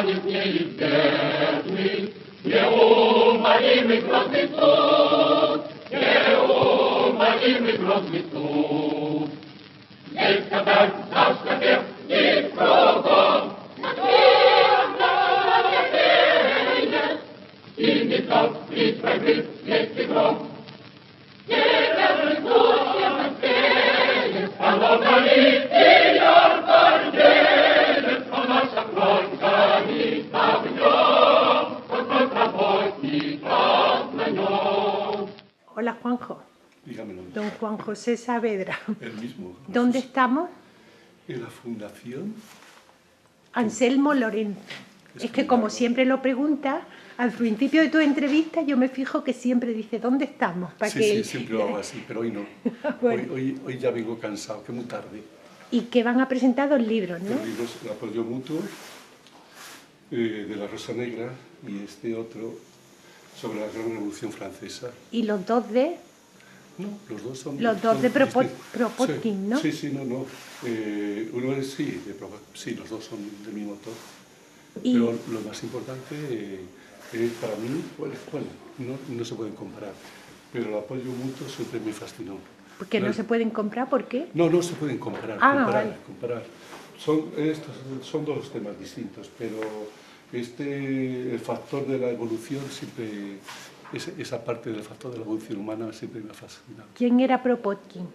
nic nie jest wierny, nie umarimy grozny cud, nie umarimy grozny cud. Niech tak zawsze wie, niech wrogom, i niech nas liczbę gry, wielki grom. Nie wierzy Bóg, nie nadzieje, panowali i jarbardzieje, a nasza krońka nic na wnią, od kontra Polski czas na nią. Hola, Juanjo. Dígamelo. Don Juan José Saavedra. El mismo. ¿Dónde estamos? En la Fundación. Anselmo Lorenzo. Es que como siempre lo pregunta, al principio de tu entrevista yo me fijo que siempre dice ¿dónde estamos? Para Sí, que... sí, siempre lo hago así, pero hoy no. Bueno. Hoy ya vengo cansado, que es muy tarde. Y que van a presentar dos libros, ¿no? Los libros, el apoyo mutuo de la Rosa Negra y este otro sobre la Gran Revolución Francesa. Y los dos de... No, los dos son... Los dos son de distintos. Kropotkin, Sí, ¿no? Sí, sí, no. Uno es, sí, sí, los dos son del mismo autor. Y- Pero lo más importante para mí, bueno, no se pueden comparar, pero el apoyo mutuo siempre me fascinó. Porque no se pueden comprar, ¿por qué? No se pueden comparar, Vale. comparar. Son dos temas distintos, pero el factor de la evolución siempre, esa parte del factor de la evolución humana siempre me ha fascinado. ¿Quién era Kropotkin?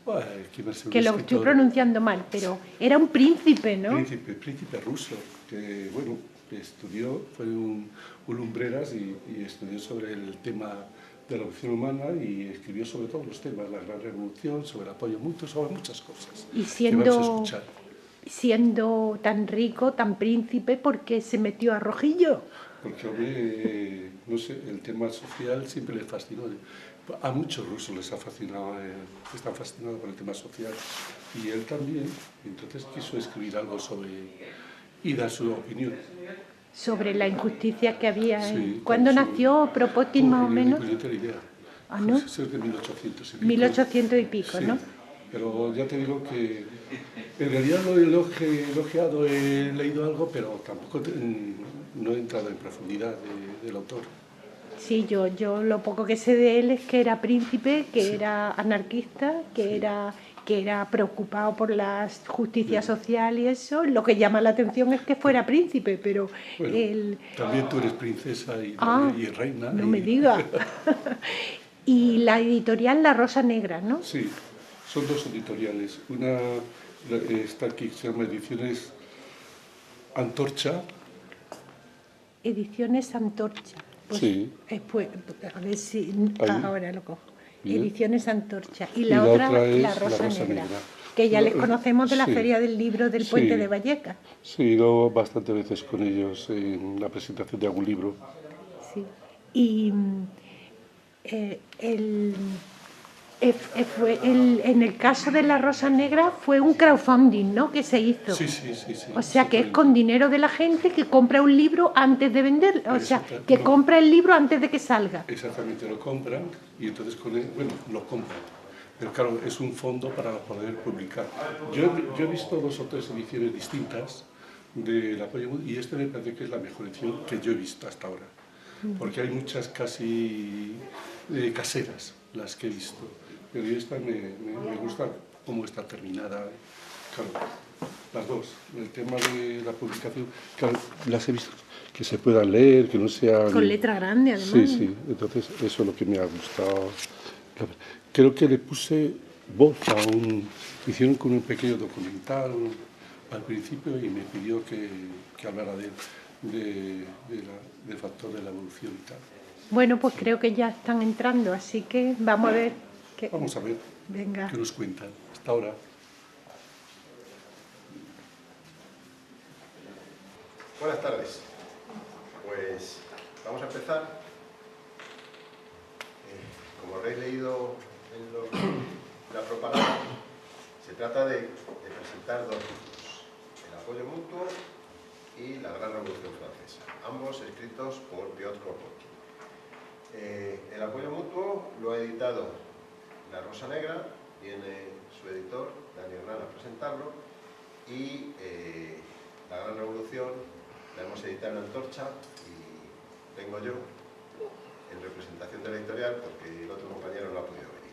Bueno, ¿quién va a ser un Que lo estoy escritor? pronunciando mal, pero era un príncipe, ¿no? Príncipe ruso, que bueno, estudió, fue un lumbreras y estudió sobre el tema de la evolución humana y escribió sobre todos los temas, la Gran Revolución, sobre el apoyo mutuo, sobre muchas cosas. Y que vamos a escuchar. siendo tan rico, tan príncipe, ¿por qué se metió a Rojillo? Porque, hombre, no sé, el tema social siempre le fascinó. A muchos rusos les ha fascinado, están fascinados por el tema social. Y él también, entonces quiso escribir algo sobre y dar su opinión. Sobre la injusticia que había. Sí, ¿Cuándo sí. nació Kropotkin más o menos? Pues yo te idea. Ah, ¿no? Eso es de 1800 y pico. 1800 y pico, Sí, ¿no? pero ya te digo que en realidad lo he elogiado, he leído algo, pero tampoco no he entrado en profundidad del autor. Sí, yo lo poco que sé de él es que era príncipe, que Sí. era anarquista, que era preocupado por la justicia Sí. social y eso. Lo que llama la atención es que fuera príncipe, pero Bueno, él... también tú eres princesa y reina. No me diga. Y la editorial La Rosa Negra, ¿no? Sí, son dos editoriales. Una está aquí, se llama Ediciones Antorcha. Ediciones Antorcha. Pues, Sí. Pues, a ver si Ahí. ahora lo cojo. Bien. Ediciones Antorcha. Y Y la la otra, otra es La Rosa Negra. Negra. Que ya les conocemos de la Sí. Feria del Libro del Sí. Puente de Vallecas. Sí, he ido bastantes veces con ellos en la presentación de algún libro. Sí. Y en el caso de La Rosa Negra fue un crowdfunding, ¿no?, que se hizo. Sí. O sea, que es con dinero de la gente que compra un libro antes de vender, o sea, que compra el libro antes de que salga. Exactamente, lo compran y entonces lo compran. Pero claro, es un fondo para poder publicar. Yo he visto 2 o 3 ediciones distintas del apoyo y este me parece que es la mejor edición que yo he visto hasta ahora. Porque hay muchas casi caseras las que he visto. Pero esta me gusta cómo está terminada. Claro, las dos. El tema de la publicación, claro, las he visto que se puedan leer, que no sean... Con letra grande, además. Sí, entonces eso es lo que me ha gustado. Creo que le puse voz hicieron con un pequeño documental al principio y me pidió que hablara del factor de la evolución y tal. Bueno, pues creo que ya están entrando, así que vamos a ver. Vamos a ver Venga. qué nos cuentan. Hasta ahora. Buenas tardes. Pues vamos a empezar. Como habréis leído en la propaganda, se trata de presentar 2 libros: El apoyo mutuo y La Gran Revolución Francesa, ambos escritos por Piotr Kropotkin. El apoyo mutuo lo ha editado La Rosa Negra, viene su editor, Dani Hernán, a presentarlo, y La Gran Revolución la hemos queríamos editar en Antorcha y vengo yo en representación de la editorial porque el otro compañero no ha podido venir.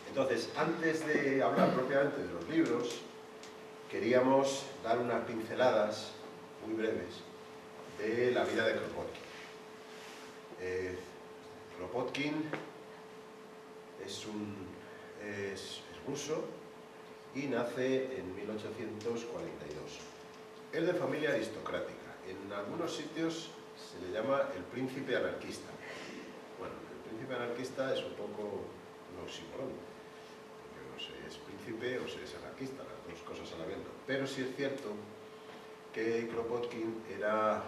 Entonces, antes de hablar propiamente de los libros, queríamos dar unas pinceladas muy breves de la vida de Kropotkin. Kropotkin es ruso y nace en 1842. Es de familia aristocrática. En algunos sitios se le llama el príncipe anarquista. Bueno, el príncipe anarquista es un poco un oxímoron, porque o se es príncipe o se es anarquista, las dos cosas a la vez no. Pero sí es cierto que Kropotkin era,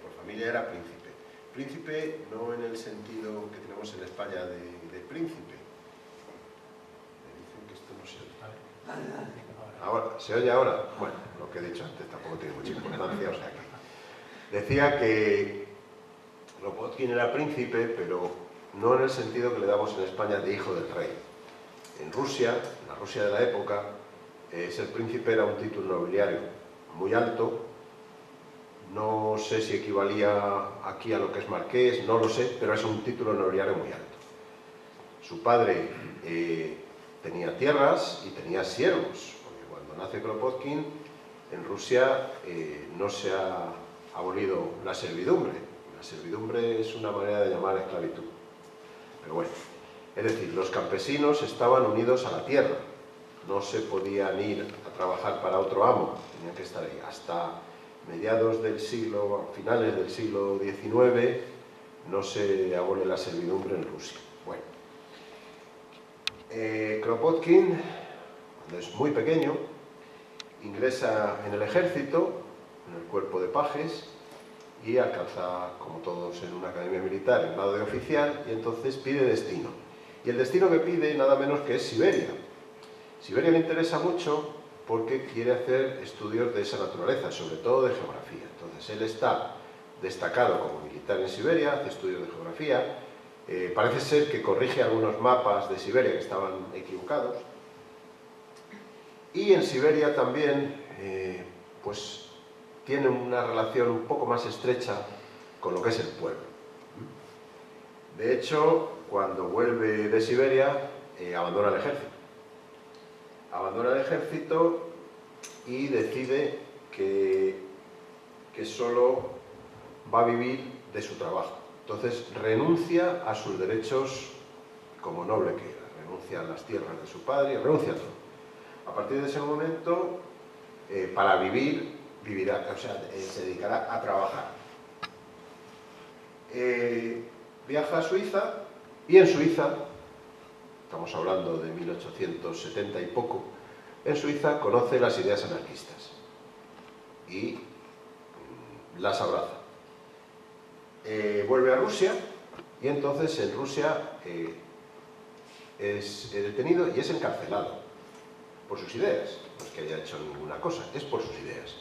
por familia era príncipe. Príncipe no en el sentido que tenemos en España de príncipe. Me dicen que esto no se oye. Ahora, ¿se oye ahora? Bueno, lo que he dicho antes tampoco tiene mucha importancia, o sea que... Decía que Kropotkin era príncipe, pero no en el sentido que le damos en España de hijo del rey. En Rusia, en la Rusia de la época, ser príncipe era un título nobiliario muy alto. No sé si equivalía aquí a lo que es marqués, no lo sé, pero es un título nobiliario muy alto. Su padre tenía tierras y tenía siervos, porque cuando nace Kropotkin, en Rusia no se ha abolido la servidumbre. La servidumbre es una manera de llamar esclavitud. Pero bueno, es decir, los campesinos estaban unidos a la tierra. No se podían ir a trabajar para otro amo, tenían que estar ahí. Hasta mediados del siglo, finales del siglo XIX, no se abole la servidumbre en Rusia. Bueno, Kropotkin, cuando es muy pequeño, ingresa en el ejército, en el cuerpo de pajes, y alcanza, como todos en una academia militar, el grado de oficial, y entonces pide destino. Y el destino que pide nada menos que es Siberia. Siberia le interesa mucho porque quiere hacer estudios de esa naturaleza, sobre todo de geografía. Entonces él está destacado como militar en Siberia, hace estudios de geografía, parece ser que corrige algunos mapas de Siberia que estaban equivocados, y en Siberia también pues tiene una relación un poco más estrecha con lo que es el pueblo. De hecho, cuando vuelve de Siberia, abandona el ejército. Abandona el ejército y decide que solo va a vivir de su trabajo. Entonces renuncia a sus derechos como noble que era, renuncia a las tierras de su padre, renuncia a todo. A partir de ese momento, para vivir, vivirá, o sea, se dedicará a trabajar. Viaja a Suiza y en Suiza, estamos hablando de 1870 y poco, en Suiza conoce las ideas anarquistas y las abraza. Vuelve a Rusia y entonces en Rusia es detenido y es encarcelado por sus ideas. No es que haya hecho ninguna cosa, es por sus ideas.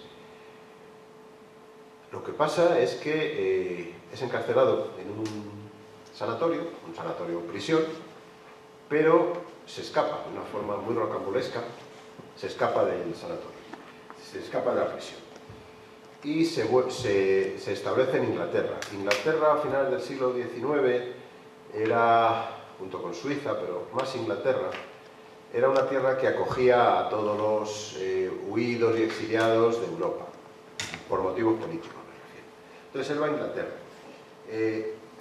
Lo que pasa es que es encarcelado en un sanatorio prisión, pero se escapa de una forma muy rocambolesca, se escapa del sanatorio, se escapa de la prisión y se establece en Inglaterra. Inglaterra a finales del siglo XIX era, junto con Suiza, pero más Inglaterra, era una tierra que acogía a todos los huidos y exiliados de Europa, por motivos políticos me refiero. Entonces él va a Inglaterra.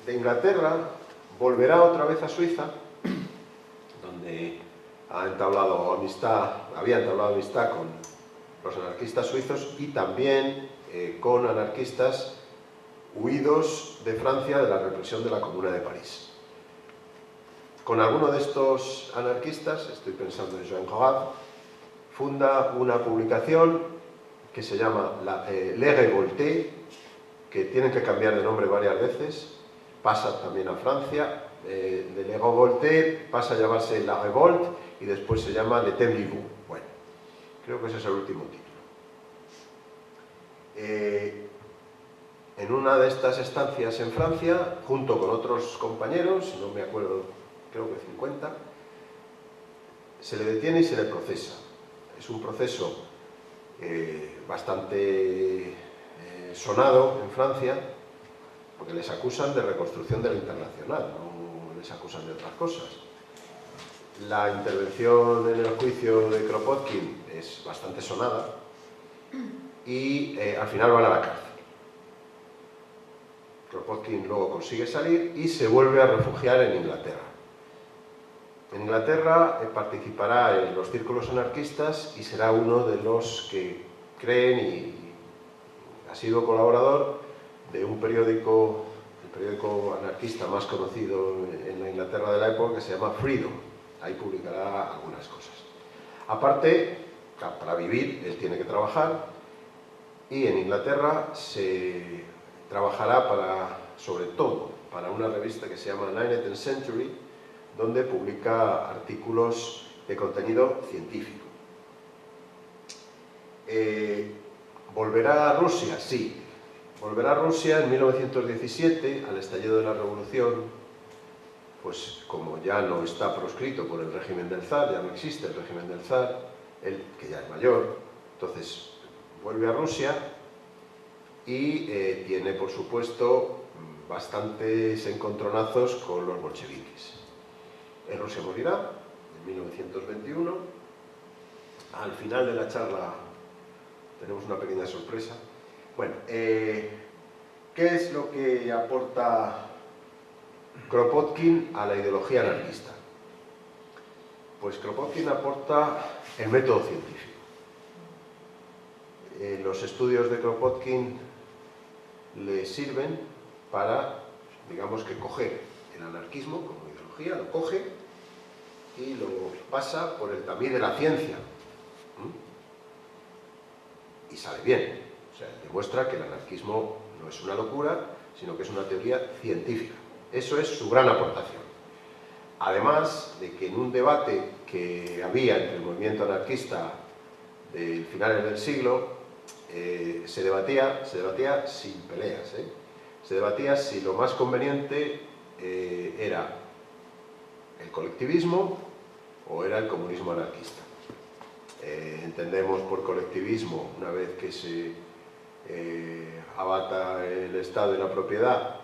De Inglaterra volverá otra vez a Suiza, donde había entablado amistad con los anarquistas suizos y también con anarquistas huidos de Francia de la represión de la Comuna de París. Con alguno de estos anarquistas, estoy pensando en Jean Horat, funda una publicación que se llama Les Révoltés, que tienen que cambiar de nombre varias veces, pasa también a Francia, de Les Révoltés pasa a llamarse La Révolte y después se llama Le Temps Libre. Bueno, creo que ese es el último título. En una de estas estancias en Francia, junto con otros compañeros, no me acuerdo, creo que 50, se le detiene y se le procesa. Es un proceso bastante sonado en Francia, porque les acusan de reconstrucción de la Internacional, no les acusan de otras cosas. La intervención en el juicio de Kropotkin es bastante sonada y al final van a la cárcel. Kropotkin luego consigue salir y se vuelve a refugiar en Inglaterra. En Inglaterra participará en los círculos anarquistas y será uno de los que creen y ha sido colaborador de un periódico, el periódico anarquista más conocido en la Inglaterra de la época, que se llama Freedom. Ahí publicará algunas cosas. Aparte, para vivir, él tiene que trabajar y en Inglaterra se trabajará sobre todo para una revista que se llama 19th Century, donde publica artículos de contenido científico. ¿Volverá a Rusia? Sí. Volverá a Rusia en 1917, al estallido de la Revolución, pues como ya no está proscrito por el régimen del zar, ya no existe el régimen del zar, él que ya es mayor, entonces vuelve a Rusia y tiene, por supuesto, bastantes encontronazos con los bolcheviques. En Rusia morirá en 1921. Al final de la charla tenemos una pequeña sorpresa. Bueno, ¿qué es lo que aporta Kropotkin a la ideología anarquista? Pues Kropotkin aporta el método científico. Los estudios de Kropotkin le sirven para, digamos que coger el anarquismo como ideología, lo coge y lo pasa por el tamiz de la ciencia. Y sale bien. O sea, demuestra que el anarquismo no es una locura, sino que es una teoría científica. Eso es su gran aportación. Además de que en un debate que había entre el movimiento anarquista de finales del siglo, se debatía sin peleas, se debatía si lo más conveniente era el colectivismo o era el comunismo anarquista. Entendemos por colectivismo, una vez que se abata el Estado y la propiedad,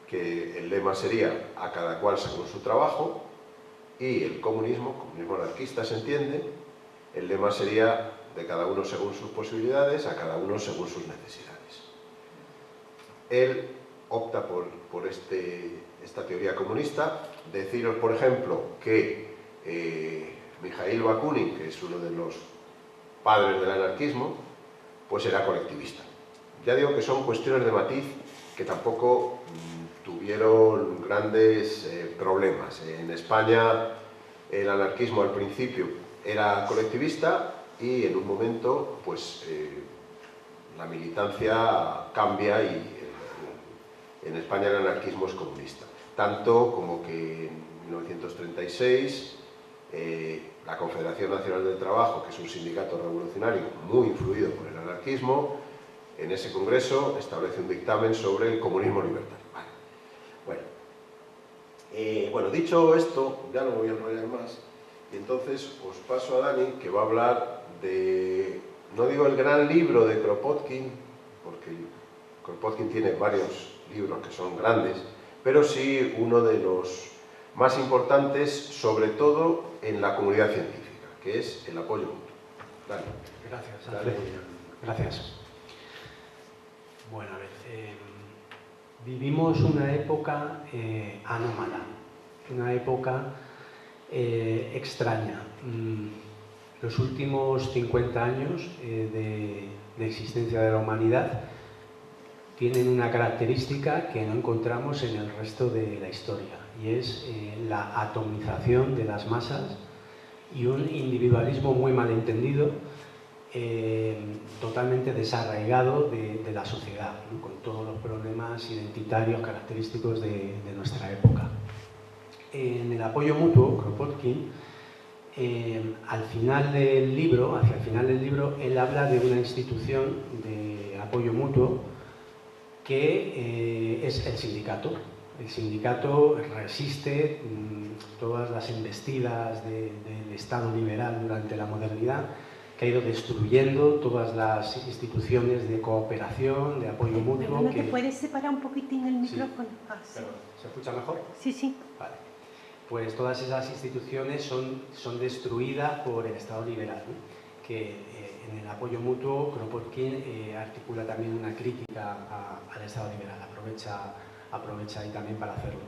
que el lema sería a cada cual según su trabajo, y el comunismo anarquista se entiende, el lema sería de cada uno según sus posibilidades, a cada uno según sus necesidades. Él opta por esta teoría comunista. Deciros, por ejemplo, que Mikhail Bakunin, que es uno de los padres del anarquismo, pues era colectivista. Ya digo que son cuestiones de matiz que tampoco tuvieron grandes problemas. En España el anarquismo al principio era colectivista y en un momento pues la militancia cambia y en España el anarquismo es comunista. Tanto como que en 1936 la Confederación Nacional del Trabajo, que es un sindicato revolucionario muy influido por el anarquismo, en ese congreso establece un dictamen sobre el comunismo libertario. Bueno, dicho esto, ya no me voy a enrollar más, y entonces os paso a Dani, que va a hablar de, no digo el gran libro de Kropotkin, porque Kropotkin tiene varios libros que son grandes, pero sí uno de los más importantes, sobre todo en la comunidad científica, que es el apoyo mutuo. Dani. Gracias, Alfredo. Gracias. Bueno, a ver, vivimos una época anómala, una época extraña. Los últimos 50 años de existencia de la humanidad tienen una característica que no encontramos en el resto de la historia, y es la atomización de las masas y un individualismo muy malentendido, totalmente desarraigado de la sociedad, ¿no? Con todos los problemas identitarios característicos de nuestra época. En el apoyo mutuo, Kropotkin, hacia el final del libro, él habla de una institución de apoyo mutuo que es el sindicato. El sindicato resiste todas las embestidas del Estado liberal durante la modernidad que ha ido destruyendo todas las instituciones de cooperación, de apoyo mutuo. Perdona, ¿te puedes separar un poquitín el micrófono? Sí. Ah, sí. ¿Se escucha mejor? Sí, sí. Vale. Pues todas esas instituciones son destruidas por el Estado liberal, ¿no? Que en el apoyo mutuo Kropotkin articula también una crítica al Estado liberal, aprovecha ahí también para hacerlo.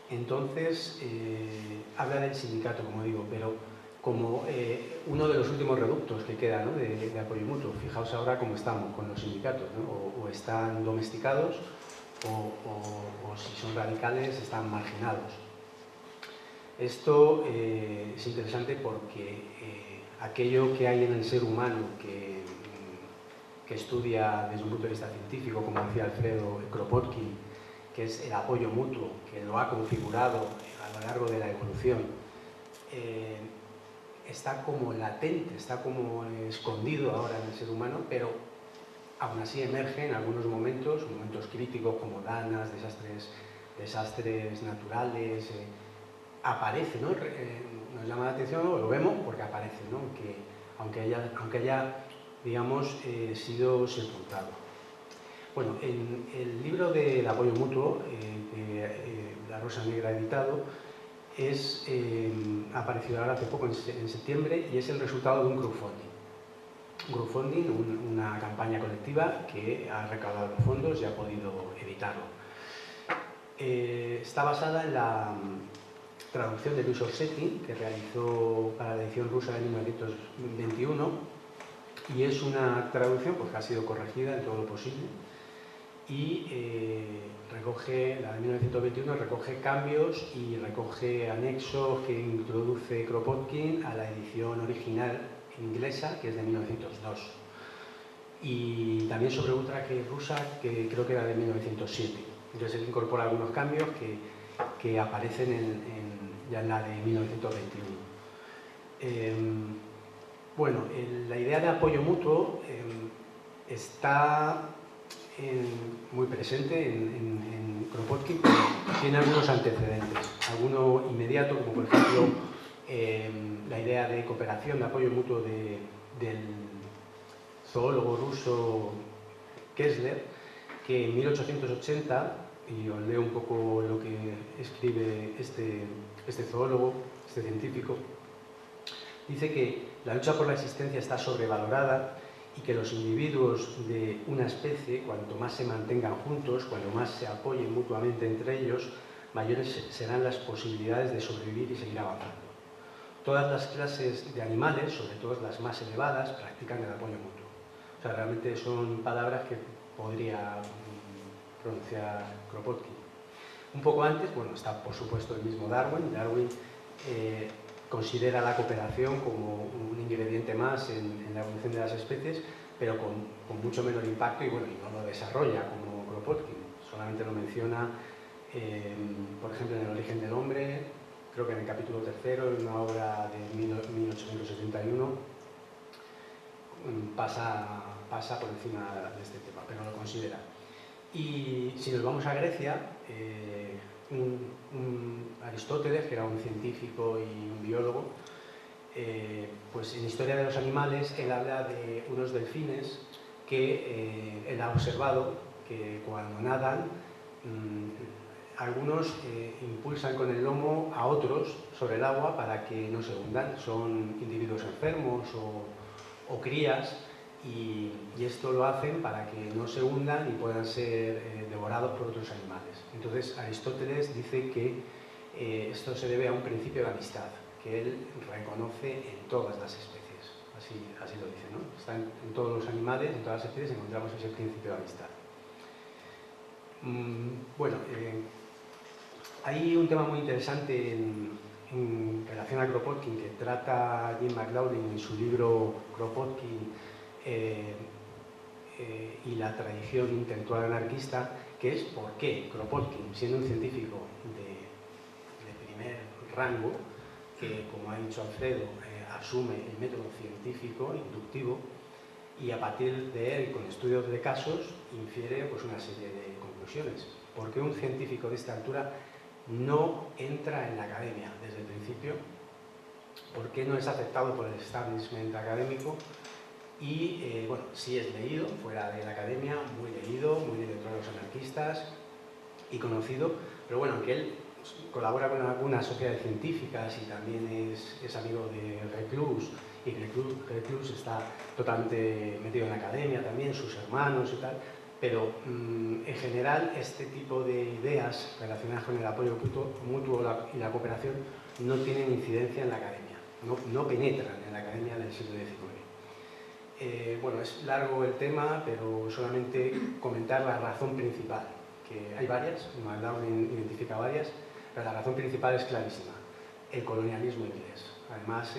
Entonces, habla del sindicato, como digo, pero como uno de los últimos reductos que queda, ¿no? de apoyo mutuo. Fijaos ahora cómo estamos con los sindicatos, ¿no? o están domesticados o si son radicales están marginados. Esto es interesante porque aquello que hay en el ser humano que estudia desde un punto de vista científico, como decía Alfredo Kropotkin, que es el apoyo mutuo, que lo ha configurado a lo largo de la evolución, está como latente, está como escondido ahora en el ser humano, pero aún así emerge en algunos momentos críticos como danas, desastres naturales, aparece, ¿no? Nos llama la atención, lo vemos porque aparece, ¿no? Que aunque haya digamos, sido sepultado. Bueno, en el libro del apoyo mutuo, La Rosa Negra editado, ha aparecido ahora hace poco, en septiembre, y es el resultado de un crowdfunding. Un crowdfunding, una campaña colectiva que ha recaudado los fondos y ha podido editarlo. Está basada en la traducción de Luis Orsetti, que realizó para la edición rusa de 1921, y es una traducción pues, que ha sido corregida en todo lo posible, y la de 1921 recoge cambios y recoge anexos que introduce Kropotkin a la edición original inglesa, que es de 1902, y también sobre otra que es rusa, que creo que era de 1907. Entonces él incorpora algunos cambios que aparecen ya en la de 1921. Bueno, la idea de apoyo mutuo está muy presente en Kropotkin, pero tiene algunos antecedentes. Alguno inmediato, como por ejemplo la idea de cooperación, de apoyo mutuo del zoólogo ruso Kessler, que en 1880, y os leo un poco lo que escribe este zoólogo, este científico, dice que la lucha por la existencia está sobrevalorada y que los individuos de una especie, cuanto más se mantengan juntos, cuanto más se apoyen mutuamente entre ellos, mayores serán las posibilidades de sobrevivir y seguir avanzando. Todas las clases de animales, sobre todo las más elevadas, practican el apoyo mutuo. O sea, realmente son palabras que podría pronunciar Kropotkin. Un poco antes, bueno, está por supuesto el mismo Darwin. Darwin considera la cooperación como un ingrediente más en la evolución de las especies, pero con mucho menor impacto y, bueno, y no lo desarrolla como Kropotkin. Solamente lo menciona, por ejemplo, en El origen del hombre, creo que en el capítulo 3, en una obra de 1871, pasa por encima de este tema, pero lo considera. Y si nos vamos a Grecia, Aristóteles, que era un científico y un biólogo, pues en Historia de los animales él habla de unos delfines que él ha observado que cuando nadan algunos impulsan con el lomo a otros sobre el agua para que no se hundan. Son individuos enfermos o crías, y esto lo hacen para que no se hundan y puedan ser devorados por otros animales. Entonces Aristóteles dice que esto se debe a un principio de amistad que él reconoce en todas las especies. Así lo dice, ¿no? Está en todos los animales, en todas las especies encontramos ese principio de amistad. Bueno, hay un tema muy interesante en relación a Kropotkin que trata Jim McLaughlin en su libro Kropotkin y la tradición intelectual anarquista, que es por qué Kropotkin, siendo un científico de primer rango, que, como ha dicho Alfredo, asume el método científico inductivo y a partir de él, con estudios de casos, infiere pues, una serie de conclusiones. ¿Por qué un científico de esta altura no entra en la academia desde el principio? por qué no es aceptado por el establishment académico y, bueno, sí es leído fuera de la academia, muy leído entre los anarquistas y conocido, pero bueno, aunque él colabora con algunas sociedades científicas y también es amigo de Reclus, y Reclus está totalmente metido en la academia también, sus hermanos y tal, pero en general este tipo de ideas relacionadas con el apoyo mutuo y la cooperación no tienen incidencia en la academia, no penetran en la academia del siglo XIX. Bueno, es largo el tema, pero solamente comentar la razón principal, que hay varias, Darwin identifica varias, pero la razón principal es clarísima, el colonialismo inglés. Además,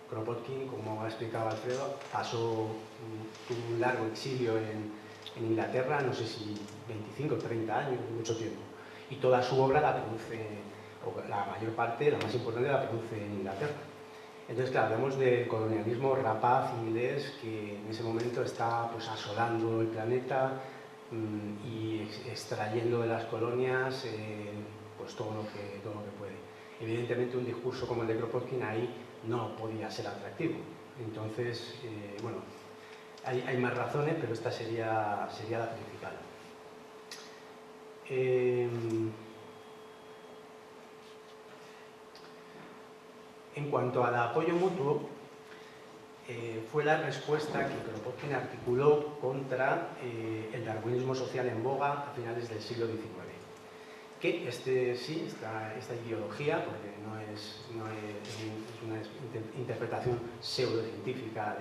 Kropotkin, como ha explicado Alfredo, tuvo un largo exilio en Inglaterra, no sé si 25 o 30 años, mucho tiempo, y toda su obra la produce, o la mayor parte, la más importante, la produce en Inglaterra. Entonces, claro, hablamos del colonialismo rapaz inglés que en ese momento está pues, asolando el planeta y extrayendo de las colonias pues, todo lo que puede. Evidentemente, un discurso como el de Kropotkin ahí no podía ser atractivo. Entonces, bueno, hay más razones, pero esta sería la principal. En cuanto al apoyo mutuo, fue la respuesta que Kropotkin articuló contra el darwinismo social en boga a finales del siglo XIX. Que esta ideología, porque no es una interpretación pseudocientífica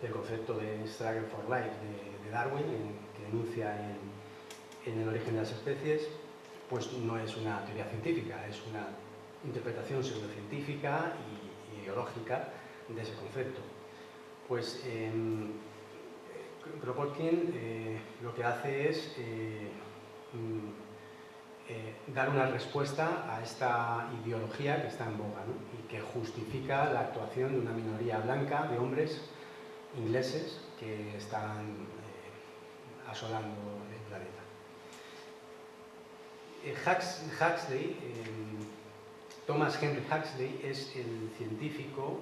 del concepto de Struggle for Life de Darwin, que denuncia en El origen de las especies, pues no es una teoría científica, es una interpretación pseudocientífica y ideológica de ese concepto. Pues Kropotkin lo que hace es dar una respuesta a esta ideología que está en boga, ¿no? Y que justifica la actuación de una minoría blanca de hombres ingleses que están asolando el planeta. Thomas Henry Huxley es el científico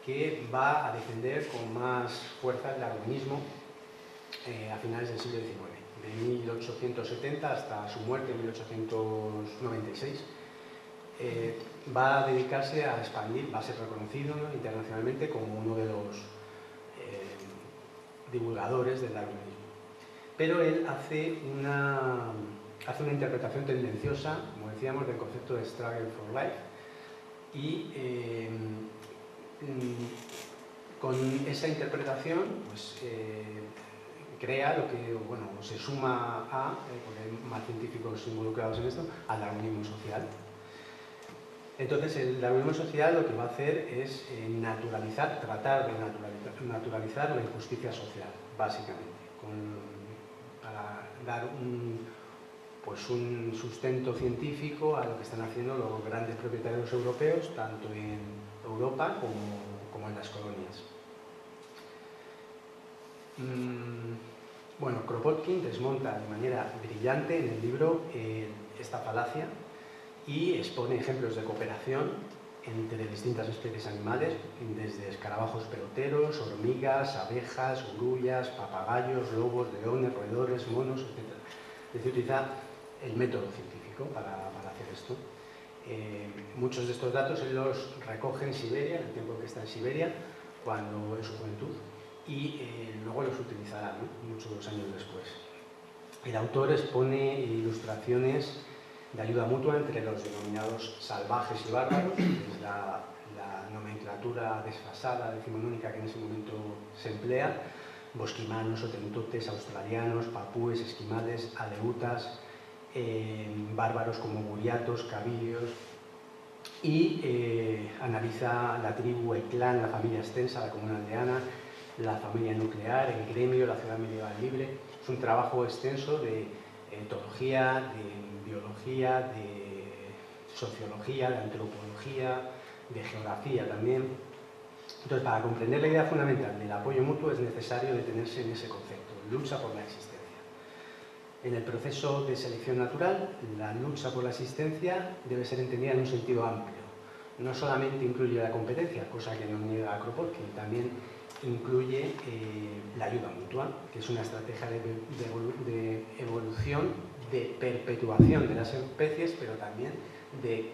que va a defender con más fuerza el darwinismo a finales del siglo XIX. De 1870 hasta su muerte en 1896, va a dedicarse a expandir, va a ser reconocido internacionalmente como uno de los divulgadores del darwinismo. Pero él hace una interpretación tendenciosa, como decíamos, del concepto de Struggle for Life y con esa interpretación pues, crea lo que, bueno, se suma a, porque hay más científicos involucrados en esto, al darwinismo social. Entonces, el darwinismo social lo que va a hacer es tratar de naturalizar la injusticia social, básicamente, para dar un sustento científico a lo que están haciendo los grandes propietarios europeos, tanto en Europa como en las colonias. Bueno, Kropotkin desmonta de manera brillante en el libro esta falacia y expone ejemplos de cooperación entre distintas especies animales, desde escarabajos peloteros, hormigas, abejas, grullas, papagayos, lobos, leones, roedores, monos, etc. Es decir, utiliza el método científico para hacer esto. Muchos de estos datos él los recoge en Siberia, en el tiempo que está en Siberia, cuando en su juventud, y luego los utilizará, ¿no? Muchos años después. El autor expone ilustraciones de ayuda mutua entre los denominados salvajes y bárbaros, que es la nomenclatura desfasada, decimonónica que en ese momento se emplea, bosquimanos, hotentotes, australianos, papúes, esquimales, aleutas, bárbaros como buriatos, cabillos, y analiza la tribu, el clan, la familia extensa, la comuna aldeana, la familia nuclear, el gremio, la ciudad medieval libre. Es un trabajo extenso de etología, de biología, de sociología, de antropología, de geografía también. Entonces, para comprender la idea fundamental del apoyo mutuo es necesario detenerse en ese concepto, lucha por la existencia. En el proceso de selección natural, la lucha por la existencia debe ser entendida en un sentido amplio. no solamente incluye la competencia, cosa que no niega Kropotkin, también incluye la ayuda mutua, que es una estrategia de evolución, de perpetuación de las especies, pero también de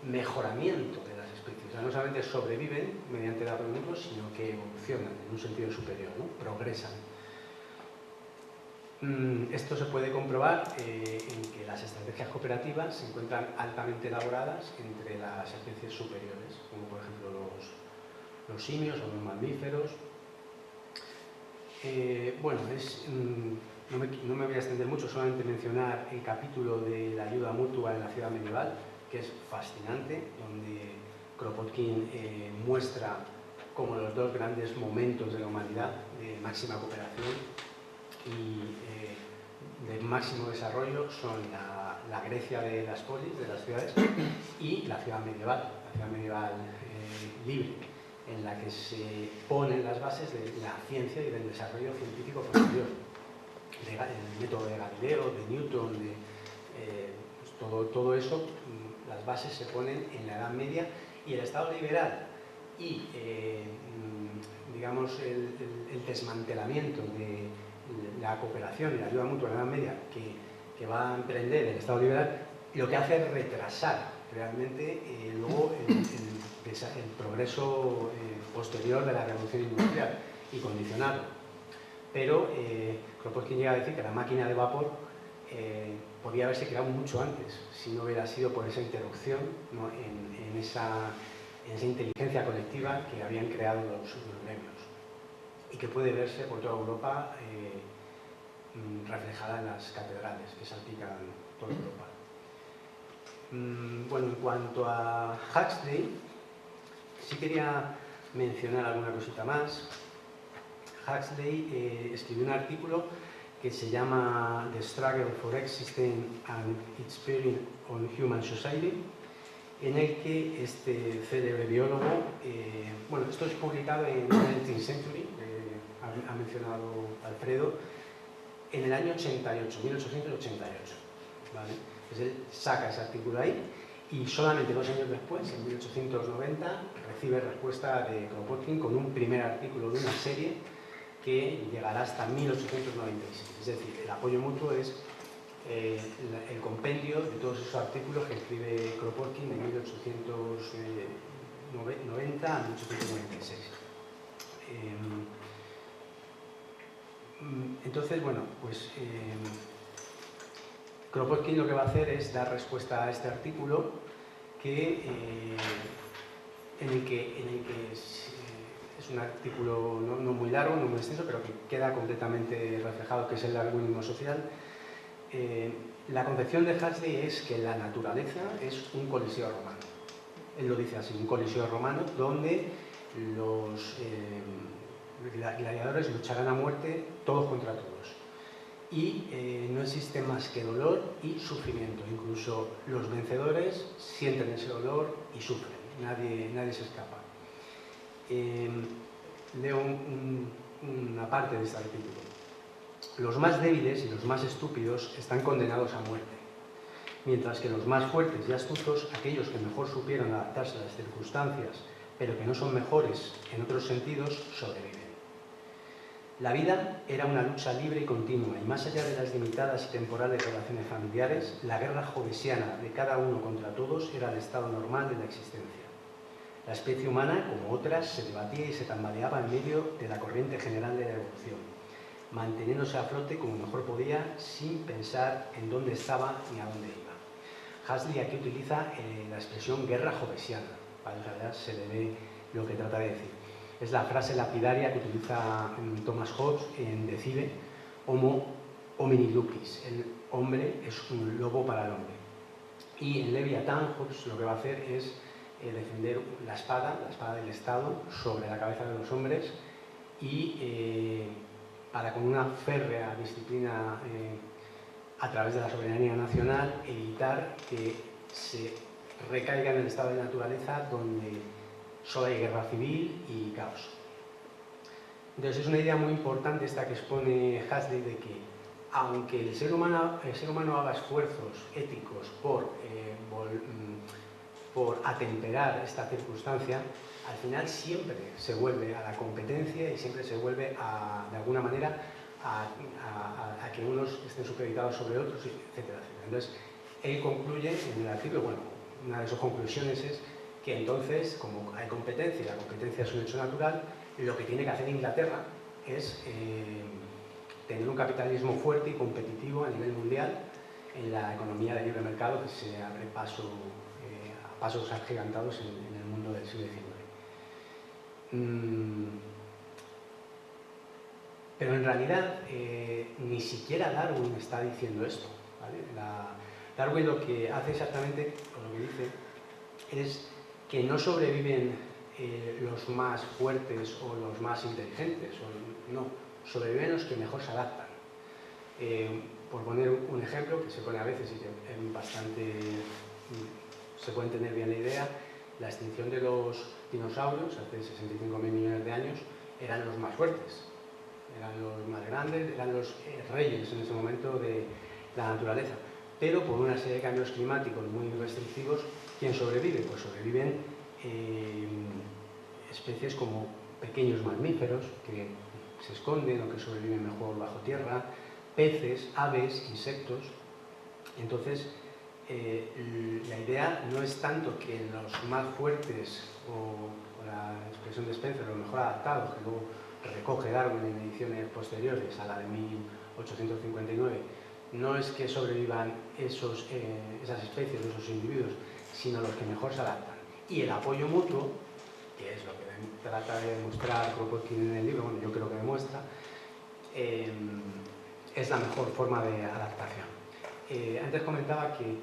mejoramiento de las especies. O sea, no solamente sobreviven mediante el apoyo mutuo, sino que evolucionan en un sentido superior, ¿no? Progresan. Esto se puede comprobar en que las estrategias cooperativas se encuentran altamente elaboradas entre las especies superiores, como por ejemplo los simios o los mamíferos. Bueno, no me voy a extender mucho, solamente mencionar el capítulo de la ayuda mutua en la ciudad medieval, que es fascinante, donde Kropotkin muestra como los dos grandes momentos de la humanidad de máxima cooperación y de máximo desarrollo son la Grecia de las polis, de las ciudades, y la ciudad medieval libre, en la que se ponen las bases de la ciencia y del desarrollo científico posterior. El método de Galileo, de Newton, pues todo eso, las bases se ponen en la Edad Media, y el Estado liberal y digamos el desmantelamiento de la cooperación y la ayuda mutua en la Edad Media que va a emprender el Estado liberal, lo que hace es retrasar realmente luego el progreso posterior de la revolución industrial y condicionarlo. Pero Kropotkin llega a decir que la máquina de vapor podía haberse creado mucho antes si no hubiera sido por esa interrupción, ¿no? en esa inteligencia colectiva que habían creado los gremios y que puede verse por toda Europa reflejada en las catedrales que salpican toda Europa. Bueno, en cuanto a Huxley, sí quería mencionar alguna cosita más. Huxley escribió un artículo que se llama The Struggle for Existence and its Bearing on Human Society, en el que este célebre biólogo, bueno, esto es publicado en 19th Century, ha mencionado Alfredo, en el año 88, 1888, ¿vale? Pues él saca ese artículo ahí y solamente 2 años después, en 1890, recibe respuesta de Kropotkin con un primer artículo de una serie que llegará hasta 1896. Es decir, el apoyo mutuo es el compendio de todos esos artículos que escribe Kropotkin de 1890 a 1896. Entonces, bueno, pues Kropotkin lo que va a hacer es dar respuesta a este artículo en el que es un artículo no muy largo, no muy extenso, pero que queda completamente reflejado, que es el darwinismo social. La concepción de Huxley es que la naturaleza es un coliseo romano. Él lo dice así, un coliseo romano donde los gladiadores lucharán a muerte todos contra todos. Y no existe más que dolor y sufrimiento. Incluso los vencedores sienten ese dolor y sufren. Nadie se escapa. Leo una parte de este artículo. Los más débiles y los más estúpidos están condenados a muerte, mientras que los más fuertes y astutos, aquellos que mejor supieron adaptarse a las circunstancias, pero que no son mejores en otros sentidos, sobreviven. La vida era una lucha libre y continua, y más allá de las limitadas y temporales relaciones familiares, la guerra jovesiana de cada uno contra todos era el estado normal de la existencia. La especie humana, como otras, se debatía y se tambaleaba en medio de la corriente general de la evolución, manteniéndose a flote como mejor podía, sin pensar en dónde estaba ni a dónde iba. Huxley aquí utiliza la expresión guerra jovesiana, para que en realidad se le ve lo que trata de decir. Es la frase lapidaria que utiliza Thomas Hobbes en Decide, Homo homini lupus, el hombre es un lobo para el hombre. Y en Leviatán, Hobbes lo que va a hacer es defender la espada del Estado, sobre la cabeza de los hombres y para con una férrea disciplina a través de la soberanía nacional evitar que se recaiga en el estado de naturaleza donde solo hay guerra civil y caos. Entonces es una idea muy importante esta que expone Huxley de que aunque el ser humano haga esfuerzos éticos por por atemperar esta circunstancia, al final siempre se vuelve a la competencia y siempre se vuelve de alguna manera a que unos estén supeditados sobre otros, etcétera, etcétera. Entonces, él concluye en el artículo, bueno, una de sus conclusiones es que entonces, como hay competencia y la competencia es un hecho natural, lo que tiene que hacer Inglaterra es tener un capitalismo fuerte y competitivo a nivel mundial en la economía de libre mercado que se abre paso a pasos agigantados en el mundo del siglo XIX. Pero en realidad ni siquiera Darwin está diciendo esto, ¿vale? Darwin lo que hace exactamente, o lo que dice, es que no sobreviven los más fuertes o los más inteligentes, no, sobreviven los que mejor se adaptan. Por poner un ejemplo que se pone a veces y que es bastante, se puede entender bien la idea, la extinción de los dinosaurios hace 65.000 millones de años eran los más fuertes, eran los más grandes, eran los reyes en ese momento de la naturaleza. Pero por una serie de cambios climáticos muy restrictivos, ¿quién sobrevive? Pues sobreviven especies como pequeños mamíferos que se esconden o que sobreviven mejor bajo tierra, peces, aves, insectos. Entonces, la idea no es tanto que los más fuertes, o la expresión de Spencer, los mejor adaptados, que luego recoge Darwin en ediciones posteriores a la de 1859, no es que sobrevivan esas especies, esos individuos, sino los que mejor se adaptan. Y el apoyo mutuo, que es lo que trata de demostrar Kropotkin en el libro, bueno, yo creo que demuestra, es la mejor forma de adaptación. Antes comentaba que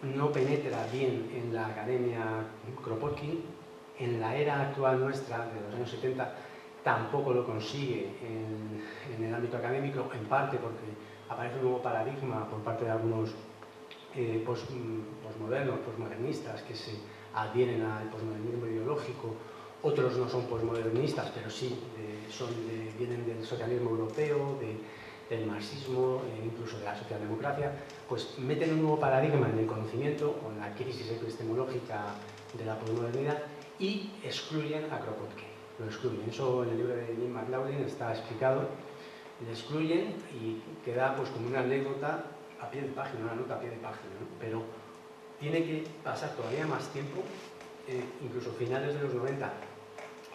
no penetra bien en la academia Kropotkin, en la era actual nuestra, de los años 70, tampoco lo consigue en el ámbito académico, en parte porque aparece un nuevo paradigma por parte de algunos posmodernistas que se adhieren al posmodernismo ideológico. Otros no son posmodernistas, pero sí vienen del socialismo europeo, del marxismo, incluso de la socialdemocracia, pues meten un nuevo paradigma en el conocimiento, con la crisis epistemológica de la posmodernidad, y excluyen a Kropotkin. Lo excluyen. Eso en el libro de Jim McLaughlin está explicado. Le excluyen y queda pues como una anécdota a pie de página, una nota a pie de página, ¿no? Pero tiene que pasar todavía más tiempo, incluso finales de los 90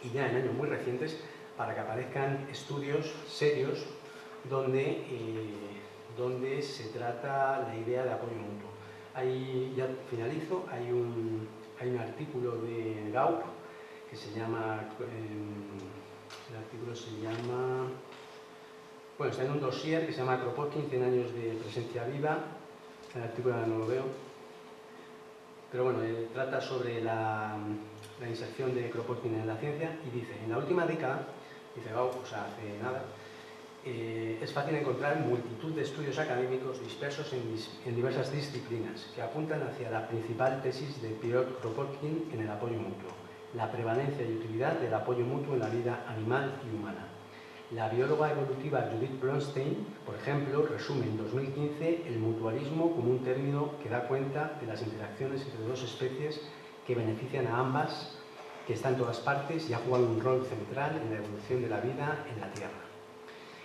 y ya en años muy recientes, para que aparezcan estudios serios donde se trata la idea de apoyo mutuo. Ahí, ya finalizo, hay un artículo de Gaup que se llama, el artículo se llama, bueno, está en un dossier que se llama Kropotkin, 100 años de presencia viva. El artículo no lo veo, pero bueno, trata sobre la inserción de Kropotkin en la ciencia y dice, en la última década, dice Gaup, o sea, hace nada, es fácil encontrar multitud de estudios académicos dispersos en diversas disciplinas que apuntan hacia la principal tesis de Pierre Kropotkin en el apoyo mutuo, la prevalencia y utilidad del apoyo mutuo en la vida animal y humana. La bióloga evolutiva Judith Bronstein, por ejemplo, resume en 2015 el mutualismo como un término que da cuenta de las interacciones entre dos especies que benefician a ambas, que está en todas partes y ha jugado un rol central en la evolución de la vida en la Tierra.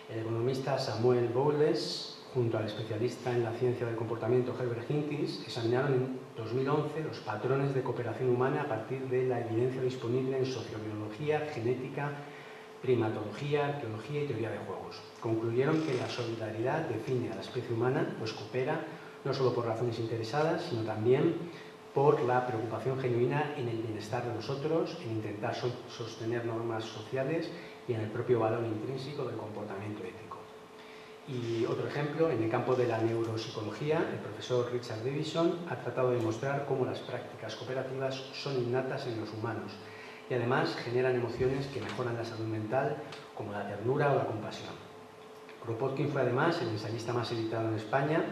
El economista Samuel Bowles, junto al especialista en la ciencia del comportamiento Herbert Hinkins, examinaron en 2011 los patrones de cooperación humana a partir de la evidencia disponible en sociobiología, genética, primatología, arqueología y teoría de juegos. Concluyeron que la solidaridad define a la especie humana, pues coopera no solo por razones interesadas, sino también por la preocupación genuina en el bienestar de los otros, en intentar sostener normas sociales y en el propio valor intrínseco del comportamiento ético. Y otro ejemplo, en el campo de la neuropsicología, el profesor Richard Davidson ha tratado de demostrar cómo las prácticas cooperativas son innatas en los humanos y además generan emociones que mejoran la salud mental, como la ternura o la compasión. Kropotkin fue además el ensayista más editado en España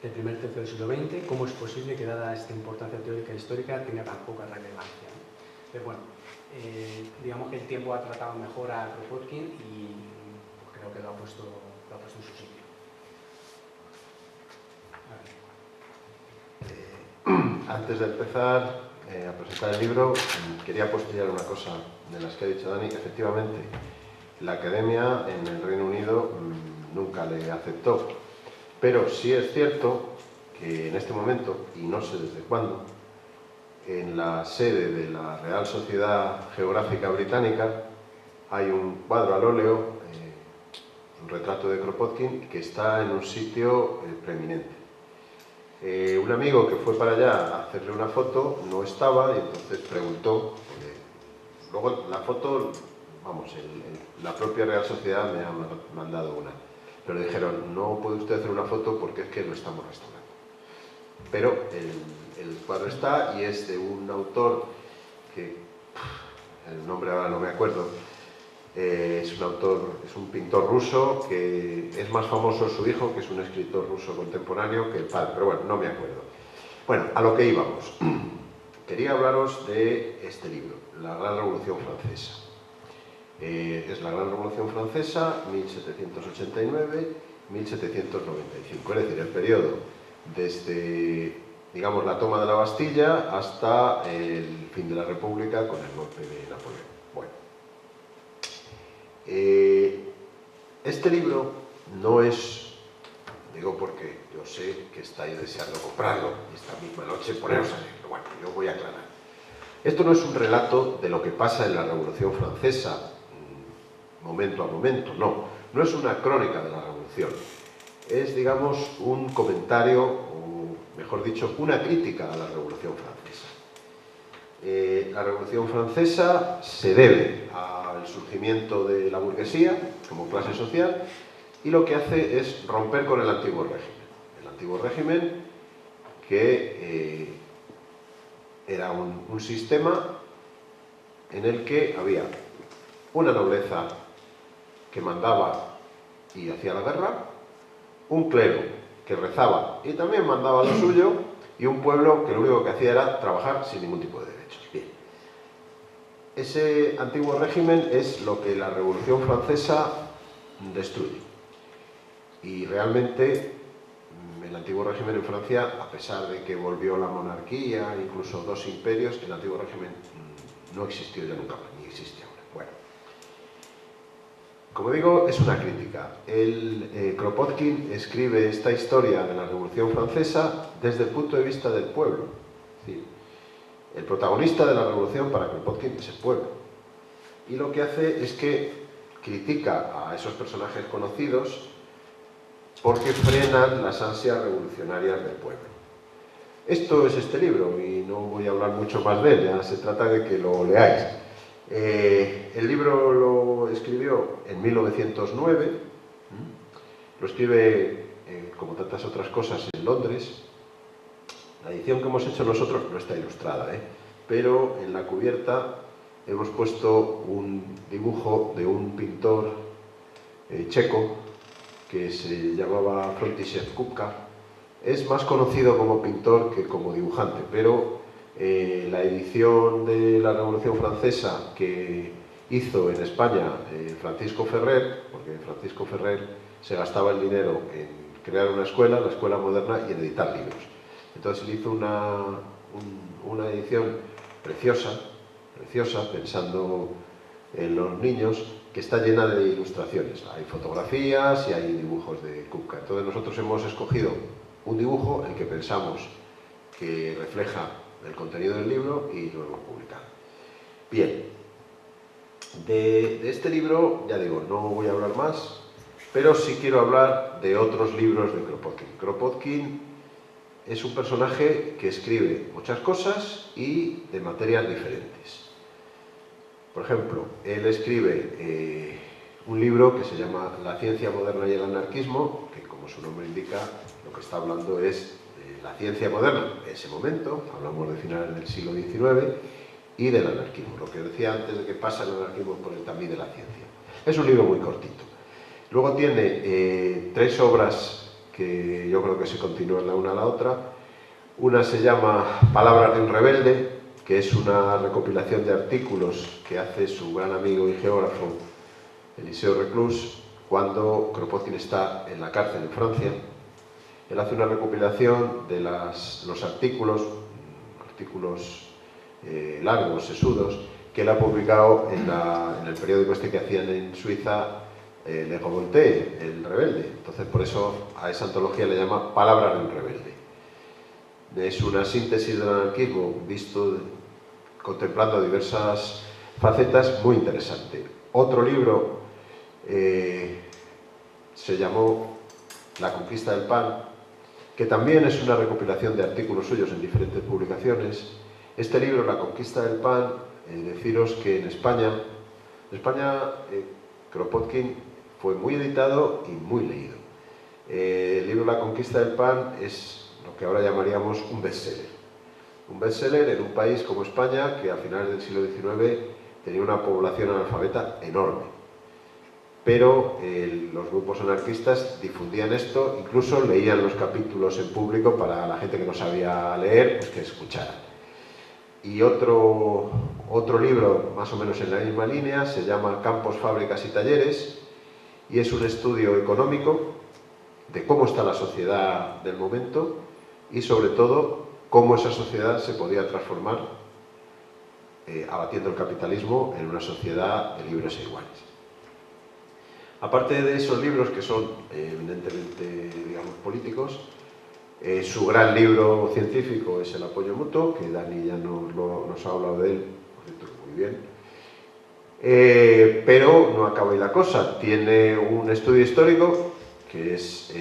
del primer tercio del siglo XX. ¿Cómo es posible que, dada esta importancia teórica e histórica, tenga tan poca relevancia? Pero bueno, digamos que el tiempo ha tratado mejor a Kropotkin y pues, creo que lo ha puesto en su sitio. Antes de empezar a presentar el libro, quería apostillar una cosa de las que ha dicho Dani. Efectivamente, la Academia en el Reino Unido nunca le aceptó, pero sí es cierto que en este momento, y no sé desde cuándo, en la sede de la Real Sociedad Geográfica Británica hay un cuadro al óleo, un retrato de Kropotkin, que está en un sitio preeminente. Un amigo que fue para allá a hacerle una foto no estaba y entonces preguntó. Luego la foto, vamos, la propia Real Sociedad me ha mandado una. Pero le dijeron, no puede usted hacer una foto porque es que lo estamos restaurando. Pero el cuadro está y es de un autor que, el nombre ahora no me acuerdo, es un pintor ruso que es más famoso su hijo, que es un escritor ruso contemporáneo, que el padre, pero bueno, no me acuerdo. Bueno, a lo que íbamos. Quería hablaros de este libro, La Gran Revolución Francesa. Es la Gran Revolución Francesa, 1789-1795, es decir, el periodo desde, digamos, la toma de la Bastilla hasta el fin de la República con el golpe de Napoleón. Bueno. Este libro no es, digo porque yo sé que estáis deseando comprarlo y esta misma noche poneros a leerlo. Bueno, yo voy a aclarar. Esto no es un relato de lo que pasa en la Revolución Francesa, momento a momento, no. No es una crónica de la Revolución. Es, digamos, un comentario, o mejor dicho, una crítica a la Revolución Francesa. La Revolución Francesa se debe al surgimiento de la burguesía como clase social y lo que hace es romper con el antiguo régimen. El antiguo régimen que era un sistema en el que había una nobleza que mandaba y hacía la guerra, un clero que rezaba y también mandaba lo suyo, y un pueblo que lo único que hacía era trabajar sin ningún tipo de derechos. Bien. Ese antiguo régimen es lo que la Revolución Francesa destruye. Y realmente el antiguo régimen en Francia, a pesar de que volvió la monarquía, incluso dos imperios, el antiguo régimen no existió ya nunca más, ni existe ahora. Bueno. Como digo, es una crítica. Kropotkin escribe esta historia de la Revolución Francesa desde el punto de vista del pueblo. Es decir, el protagonista de la Revolución para Kropotkin es el pueblo. Y lo que hace es que critica a esos personajes conocidos porque frenan las ansias revolucionarias del pueblo. Esto es este libro y no voy a hablar mucho más de él, ya se trata de que lo leáis. El libro lo escribió en 1909, lo escribe, como tantas otras cosas, en Londres. La edición que hemos hecho nosotros no está ilustrada, pero en la cubierta hemos puesto un dibujo de un pintor checo que se llamaba František Kupka. Es más conocido como pintor que como dibujante, pero la edición de la Revolución Francesa que hizo en España Francisco Ferrer, porque Francisco Ferrer se gastaba el dinero en crear una escuela, la Escuela Moderna, y en editar libros. Entonces él hizo una edición preciosa, pensando en los niños, que está llena de ilustraciones. Hay fotografías y hay dibujos de Kupka. Entonces nosotros hemos escogido un dibujo, el que pensamos que refleja el contenido del libro, y lo hemos publicado. Bien, de este libro, ya digo, no voy a hablar más, pero sí quiero hablar de otros libros de Kropotkin. Kropotkin es un personaje que escribe muchas cosas y de materias diferentes. Por ejemplo, él escribe un libro que se llama La ciencia moderna y el anarquismo, que, como su nombre indica, lo que está hablando es de la ciencia moderna en ese momento, hablamos de finales del siglo XIX, y del anarquismo, lo que decía antes de que pasa el anarquismo por el tamiz de la ciencia. Es un libro muy cortito. Luego tiene tres obras que yo creo que se continúan la una a la otra. Una se llama Palabras de un rebelde, que es una recopilación de artículos que hace su gran amigo y geógrafo Eliseo Reclus cuando Kropotkin está en la cárcel en Francia. Él hace una recopilación de los artículos artículos largos, sesudos, que él ha publicado en el periódico este que hacían en Suiza, Le Revolte, el rebelde. Entonces, por eso a esa antología le llama Palabra del rebelde. Es una síntesis del anarquismo visto contemplando diversas facetas, muy interesante. Otro libro se llamó La conquista del pan, que también es una recopilación de artículos suyos en diferentes publicaciones. Este libro, La conquista del pan, deciros que en España, Kropotkin fue muy editado y muy leído. El libro La conquista del pan es lo que ahora llamaríamos un bestseller. Un bestseller en un país como España, que a finales del siglo XIX tenía una población analfabeta enorme. Pero los grupos anarquistas difundían esto, incluso leían los capítulos en público para la gente que no sabía leer, pues que escuchara. Y otro libro, más o menos en la misma línea, se llama Campos, Fábricas y Talleres, y es un estudio económico de cómo está la sociedad del momento y, sobre todo, cómo esa sociedad se podía transformar abatiendo el capitalismo en una sociedad de libres e iguales. Aparte de esos libros que son evidentemente, digamos, políticos, su gran libro científico es El apoyo mutuo, que Dani ya nos ha hablado de él, por cierto, muy bien. Pero no acaba ahí la cosa. Tiene un estudio histórico, que es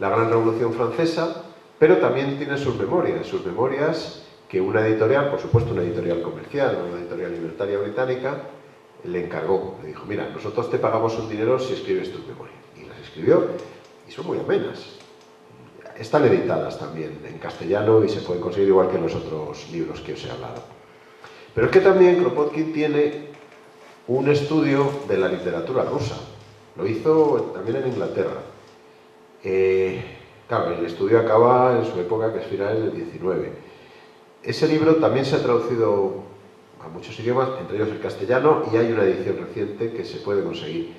la Gran Revolución Francesa, pero también tiene sus memorias que una editorial, por supuesto una editorial comercial, una editorial libertaria británica, le encargó. Le dijo, mira, nosotros te pagamos un dinero si escribes tus memorias. Y las escribió, y son muy amenas. Están editadas también en castellano y se pueden conseguir igual que en los otros libros que os he hablado. Pero es que también Kropotkin tiene un estudio de la literatura rusa. Lo hizo también en Inglaterra. Claro, el estudio acaba en su época, que es finales del 19. Ese libro también se ha traducido a muchos idiomas, entre ellos el castellano, y hay una edición reciente que se puede conseguir.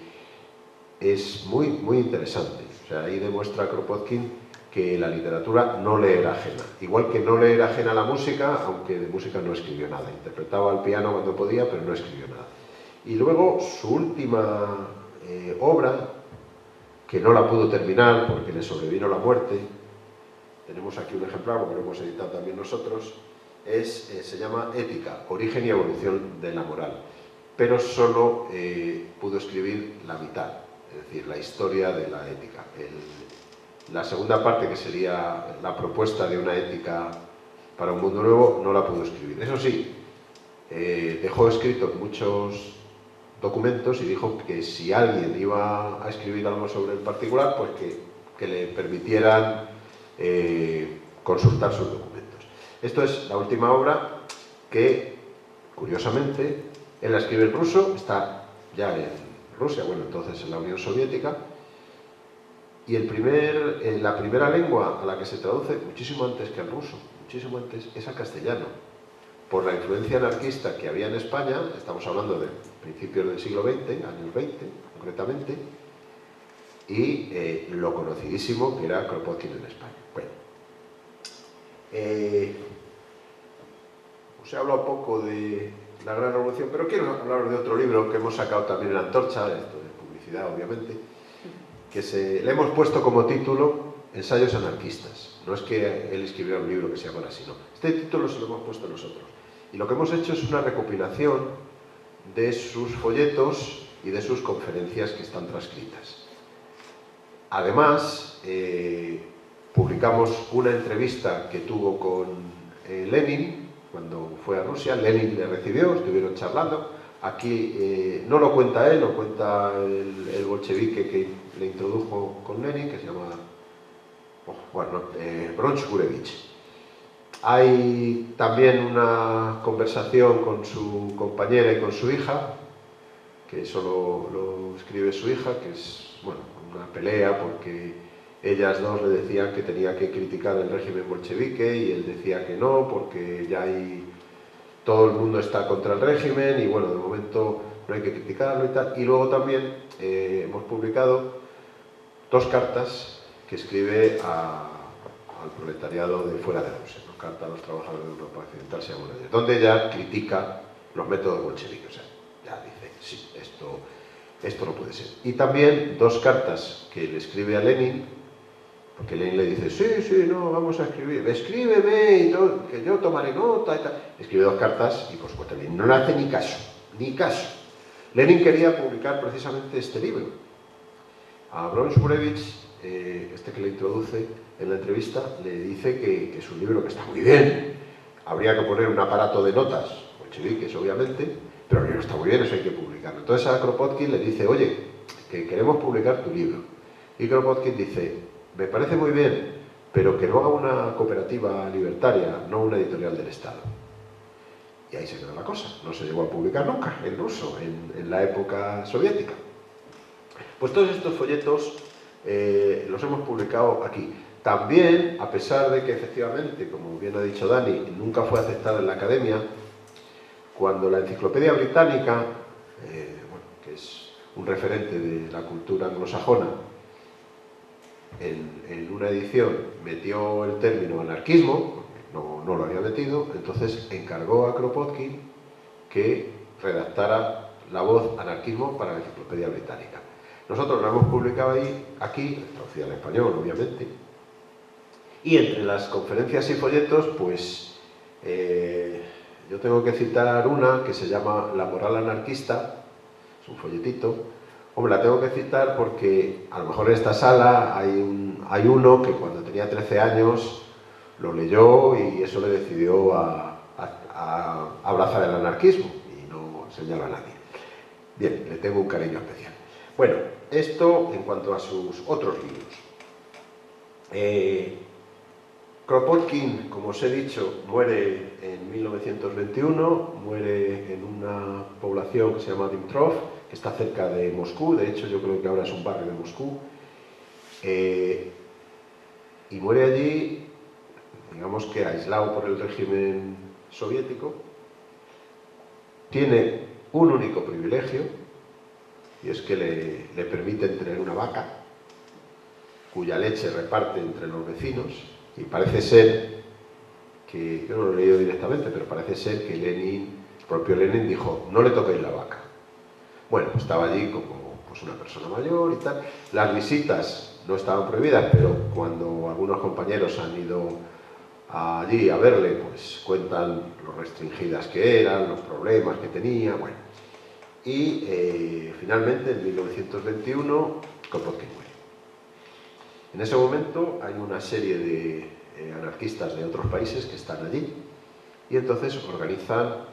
Es muy, muy interesante. O sea, ahí demuestra Kropotkin que la literatura no le era ajena. Igual que no le era ajena la música, aunque de música no escribió nada. Interpretaba al piano cuando podía, pero no escribió nada. Y luego su última obra, que no la pudo terminar porque le sobrevino la muerte, tenemos aquí un ejemplar, porque lo hemos editado también nosotros, se llama Ética, origen y evolución de la moral. Pero solo pudo escribir la mitad, es decir, la historia de la ética. La segunda parte, que sería la propuesta de una ética para un mundo nuevo, no la pudo escribir. Eso sí, dejó escritos muchos documentos y dijo que si alguien iba a escribir algo sobre el particular, pues que le permitieran consultar sus documentos. Esto es la última obra que, curiosamente, él la escribe en ruso, está ya en Rusia, bueno, entonces en la Unión Soviética, y la primera lengua a la que se traduce, muchísimo antes que al ruso, muchísimo antes, es al castellano. Por la influencia anarquista que había en España, estamos hablando de principios del siglo XX, años 20 concretamente, y lo conocidísimo que era Kropotkin en España. Bueno, os he hablado poco de la Gran Revolución, pero quiero hablar de otro libro que hemos sacado también en Antorcha, esto de publicidad obviamente, que le hemos puesto como título Ensayos anarquistas. No es que él escribiera un libro que se llamara así, no. Este título se lo hemos puesto nosotros. Y lo que hemos hecho es una recopilación de sus folletos y de sus conferencias que están transcritas. Además, publicamos una entrevista que tuvo con Lenin cuando fue a Rusia. Lenin le recibió, estuvieron charlando. Aquí no lo cuenta él, lo cuenta el bolchevique que le introdujo con Lenin, que se llama Bronch Gurevich. Hay también una conversación con su compañera y con su hija, que eso lo escribe su hija, que es una pelea porque ellas dos le decían que tenía que criticar el régimen bolchevique y él decía que no, porque ya todo el mundo está contra el régimen y bueno, de momento no hay que criticarlo y tal. Y luego también hemos publicado 2 cartas que escribe al proletariado de fuera de Rusia, ¿no? Carta a los trabajadores de Europa Occidental, se llama una de ellas, donde ella critica los métodos bolcheviques. O sea, ya dice, sí, esto no puede ser. Y también 2 cartas que le escribe a Lenin, porque Lenin le dice, sí, no, vamos a escribir, escríbeme, y todo, que yo tomaré nota y tal. Escribe 2 cartas y, por supuesto, Lenin no le hace ni caso, ni caso. Lenin quería publicar precisamente este libro. A Bron Shmulevich, este que le introduce en la entrevista, le dice que es un libro que está muy bien, habría que poner un aparato de notas, bolcheviques obviamente, pero el libro está muy bien, eso hay que publicarlo. Entonces a Kropotkin le dice, oye, que queremos publicar tu libro. Y Kropotkin dice, me parece muy bien, pero que lo haga una cooperativa libertaria, no una editorial del Estado. Y ahí se quedó la cosa, no se llegó a publicar nunca en ruso, en la época soviética. Pues todos estos folletos los hemos publicado aquí. También, a pesar de que efectivamente, como bien ha dicho Dani, nunca fue aceptada en la academia, cuando la Enciclopedia Británica, que es un referente de la cultura anglosajona, en una edición metió el término anarquismo, no lo había metido, entonces encargó a Kropotkin que redactara la voz anarquismo para la Enciclopedia Británica. Nosotros lo hemos publicado aquí, traducida al español, obviamente, y entre las conferencias y folletos, pues yo tengo que citar una que se llama La moral anarquista, es un folletito. Hombre, la tengo que citar porque a lo mejor en esta sala hay uno que cuando tenía 13 años lo leyó y eso le decidió a abrazar el anarquismo y no enseñarlo a nadie. Bien, le tengo un cariño especial. Bueno, esto en cuanto a sus otros libros. Kropotkin, como os he dicho, muere en 1921, muere en una población que se llama Dimitrov, que está cerca de Moscú, de hecho yo creo que ahora es un barrio de Moscú, y muere allí, digamos que aislado por el régimen soviético. Tiene un único privilegio, y es que le permiten tener una vaca, cuya leche reparte entre los vecinos, y parece ser que, yo no lo he leído directamente, pero parece ser que Lenin, el propio Lenin dijo, no le toquéis la vaca. Bueno, pues estaba allí como pues una persona mayor y tal. Las visitas no estaban prohibidas, pero cuando algunos compañeros han ido allí a verle, pues cuentan lo restringidas que eran, los problemas que tenía, bueno. Y finalmente, en 1921, Kropotkin muere. En ese momento hay una serie de anarquistas de otros países que están allí y entonces organizan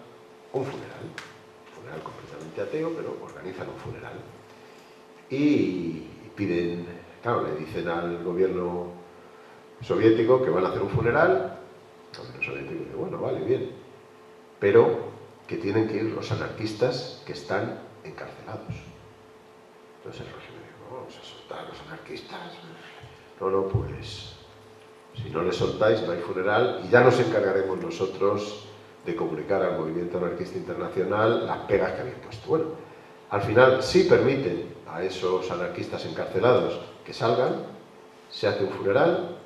un funeral completamente ateo, pero organizan un funeral y piden, claro, le dicen al gobierno soviético que van a hacer un funeral. El gobierno soviético dice, bueno, vale, bien, pero que tienen que ir los anarquistas que están encarcelados. Entonces el régimen dice, vamos a soltar a los anarquistas. No, pues si no les soltáis no hay funeral y ya nos encargaremos nosotros de comunicar al movimiento anarquista internacional las pegas que habían puesto. Bueno, al final sí permiten a esos anarquistas encarcelados que salgan, se hace un funeral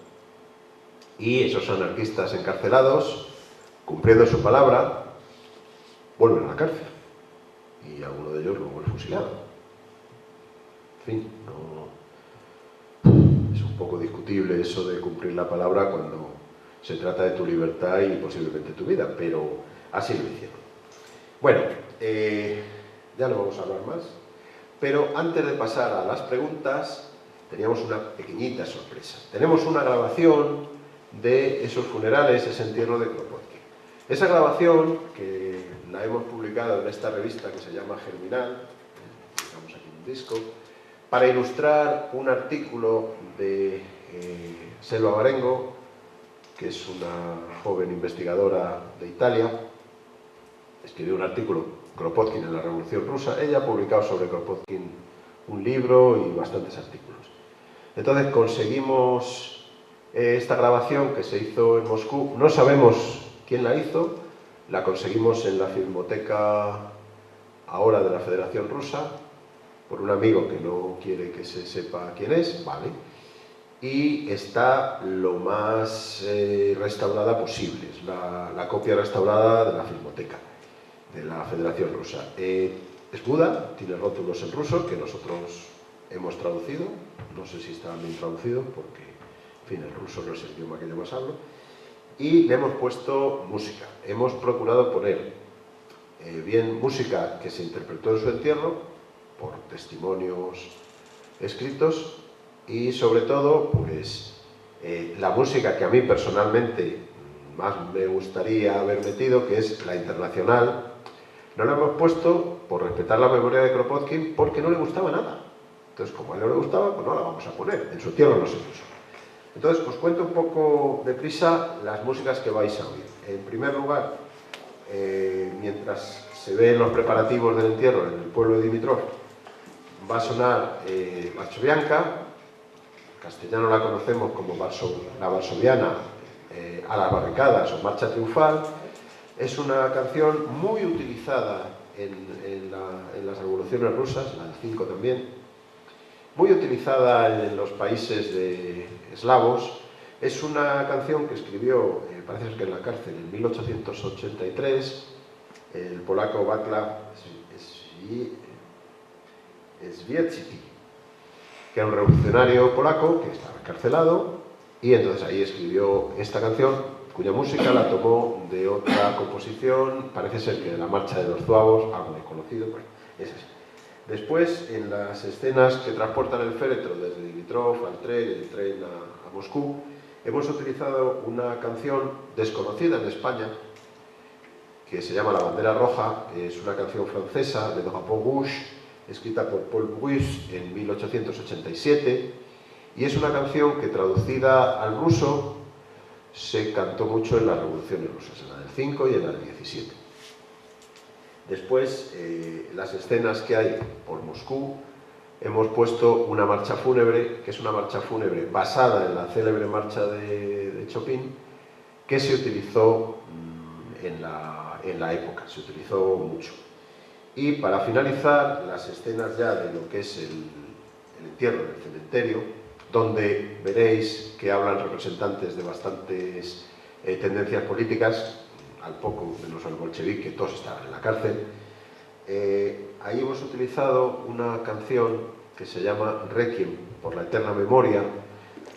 y esos anarquistas encarcelados, cumpliendo su palabra, vuelven a la cárcel y alguno de ellos luego es fusilado. En fin, es un poco discutible eso de cumplir la palabra cuando se trata de tu libertad y posiblemente tu vida, pero así lo hicieron. Bueno, ya no vamos a hablar más, pero antes de pasar a las preguntas, teníamos una pequeñita sorpresa. Tenemos una grabación de esos funerales, ese entierro de Kropotkin. Esa grabación, que la hemos publicado en esta revista que se llama Germinal, digamos aquí un disco, para ilustrar un artículo de Selva Barengo, que es una joven investigadora de Italia. Escribió un artículo, Kropotkin en la Revolución Rusa. Ella ha publicado sobre Kropotkin un libro y bastantes artículos. Entonces conseguimos esta grabación que se hizo en Moscú. No sabemos quién la hizo, la conseguimos en la Filmoteca ahora de la Federación Rusa, por un amigo que no quiere que se sepa quién es, vale. y está lo más restaurada posible. Es la copia restaurada de la Filmoteca de la Federación Rusa. Es muda, tiene rótulos en ruso que nosotros hemos traducido. No sé si está bien traducido porque, en fin, el ruso no es el idioma que yo más hablo. Y le hemos puesto música. Hemos procurado poner bien música que se interpretó en su entierro por testimonios escritos y sobre todo pues la música que a mí personalmente más me gustaría haber metido, que es la internacional. No la hemos puesto por respetar la memoria de Kropotkin porque no le gustaba nada. Entonces, como a él no le gustaba, pues no la vamos a poner. En su entierro no se puso. Entonces, os cuento un poco deprisa las músicas que vais a oír. En primer lugar, mientras se ven los preparativos del entierro en el pueblo de Dimitrov, va a sonar Varsovianka, en castellano la conocemos como la varsoviana a las barricadas o Marcha Triunfal. Es una canción muy utilizada en las revoluciones rusas, la del 5 también, muy utilizada en los países eslavos. Es una canción que escribió, parece ser que en la cárcel, en 1883, el polaco Václav Sviecki, que era un revolucionario polaco que estaba encarcelado, y entonces ahí escribió esta canción, cuya música la tomó de otra composición, parece ser que de la Marcha de los Zuavos, algo desconocido, bueno, es así. Después, en las escenas que transportan el féretro desde Dimitrov al tren, el tren a Moscú, hemos utilizado una canción desconocida en España, que se llama La Bandera Roja. Es una canción francesa, de Drapeau Rouge, escrita por Paul Bruce en 1887, y es una canción que traducida al ruso se cantó mucho en las revoluciones rusas, en la del 5 y en la del 17. Después, las escenas que hay por Moscú, hemos puesto una marcha fúnebre, que es una marcha fúnebre basada en la célebre marcha de Chopin, que se utilizó en la época, se utilizó mucho. Y para finalizar, las escenas ya de lo que es el entierro en el cementerio, donde veréis que hablan representantes de bastantes tendencias políticas, al poco menos el bolchevique, que todos estaban en la cárcel. Ahí hemos utilizado una canción que se llama Requiem por la eterna memoria,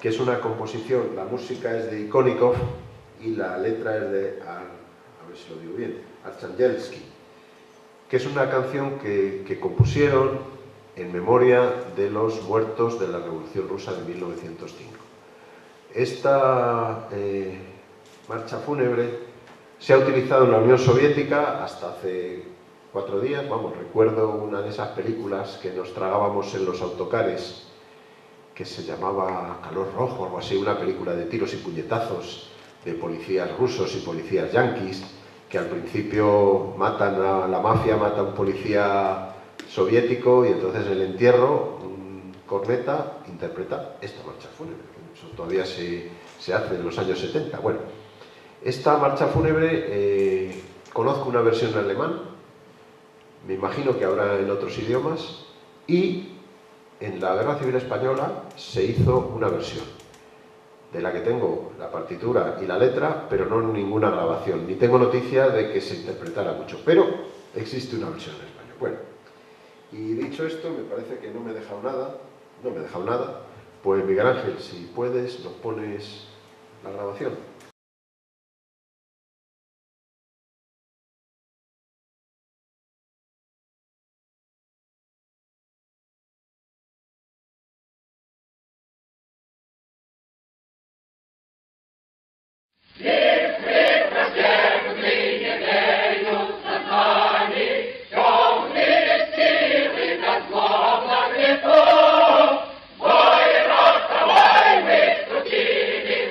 que es una composición, la música es de Ikonikov y la letra es de, a ver si lo digo bien, Archangelski, que es una canción que compusieron en memoria de los muertos de la Revolución Rusa de 1905. Esta marcha fúnebre se ha utilizado en la Unión Soviética hasta hace 4 días. Vamos, recuerdo una de esas películas que nos tragábamos en los autocares, que se llamaba Calor Rojo, o algo así, una película de tiros y puñetazos de policías rusos y policías yanquis, que al principio matan a la mafia, mata a un policía soviético, y entonces en el entierro un corneta interpreta esta marcha fúnebre. Eso todavía se hace en los años 70. Bueno, esta marcha fúnebre, conozco una versión en alemán, me imagino que habrá en otros idiomas, y en la Guerra Civil Española se hizo una versión, de la que tengo la partitura y la letra, pero no ninguna grabación, ni tengo noticia de que se interpretara mucho, pero existe una versión en español. Bueno, y dicho esto, me parece que no me he dejado nada, pues Miguel Ángel, si puedes, nos pones la grabación.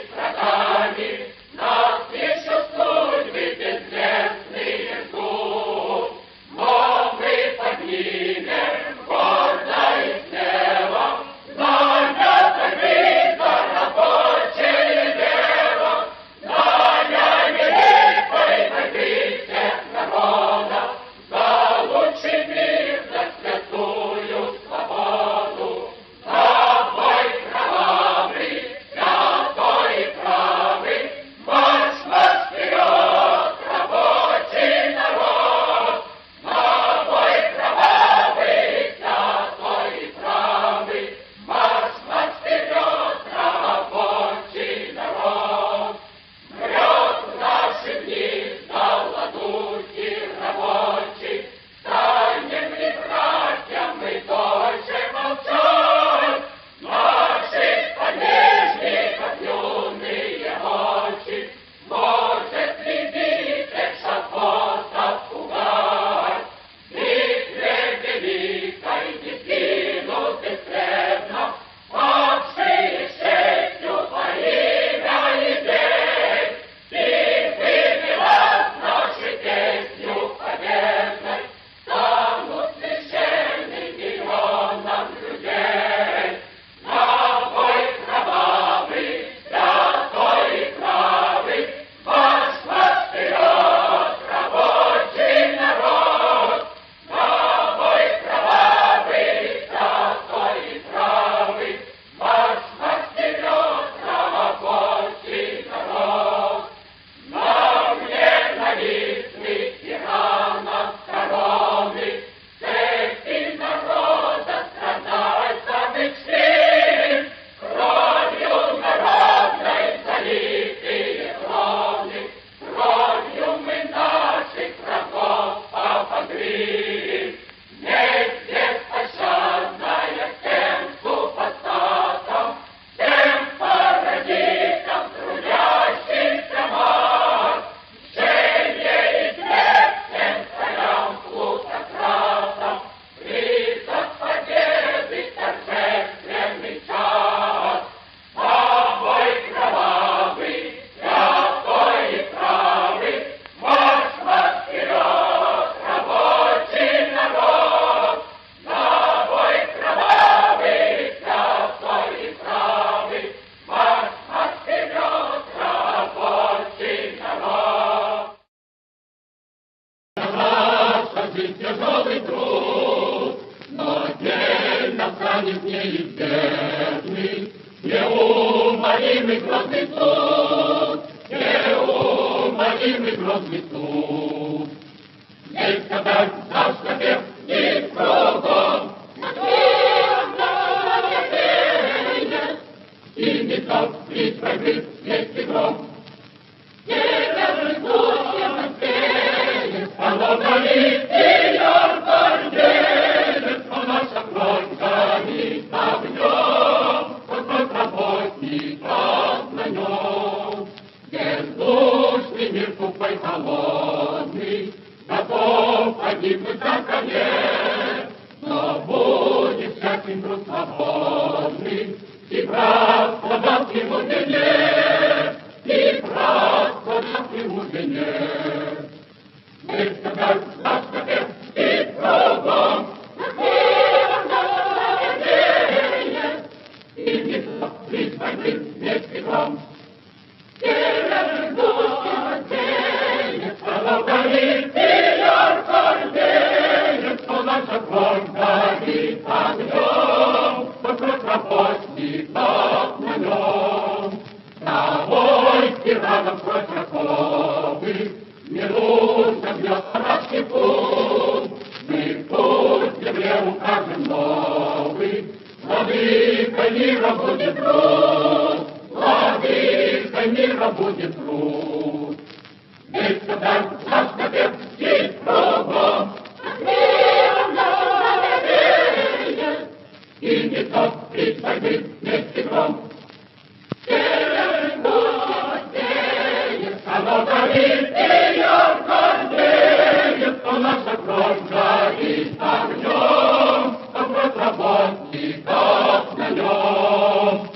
Stratani, труд, но день настанет неизбежный, неумолимый грозный суд, неумолимый грозный суд. Здесь сказать наш побег и кругом, и не так из борьбы есть игром. Северный путь не рассеет, оно горит, и ярко рдеет, но наша кровь горит огнем, как кровь работников на нем. Бездушный мир тупой холодный, готов погибнуть за конец, но будет счастлив труд свободный, и братство даст ему венец, и братство даст ему венец. Здесь сказать наш побег и кругом, и не из борьбы вместе гром. Северный путь не рассеет, оно горит, и ярко рдеет, что наша кровь горит огнем, что кровь работников на нем. На вой тиранов кровь раковых не нужно бьет вражский путь. Мы путь земле укажем новый, владыкой мира будет труд, владыкой мира будет труд. Здесь сказать наш побег и кругом, и не тот из борьбы вместе гром. Северный путь сеет, оно горит, и ярко рдеет, что наша кровь горит огнем, а кровь работников на нем.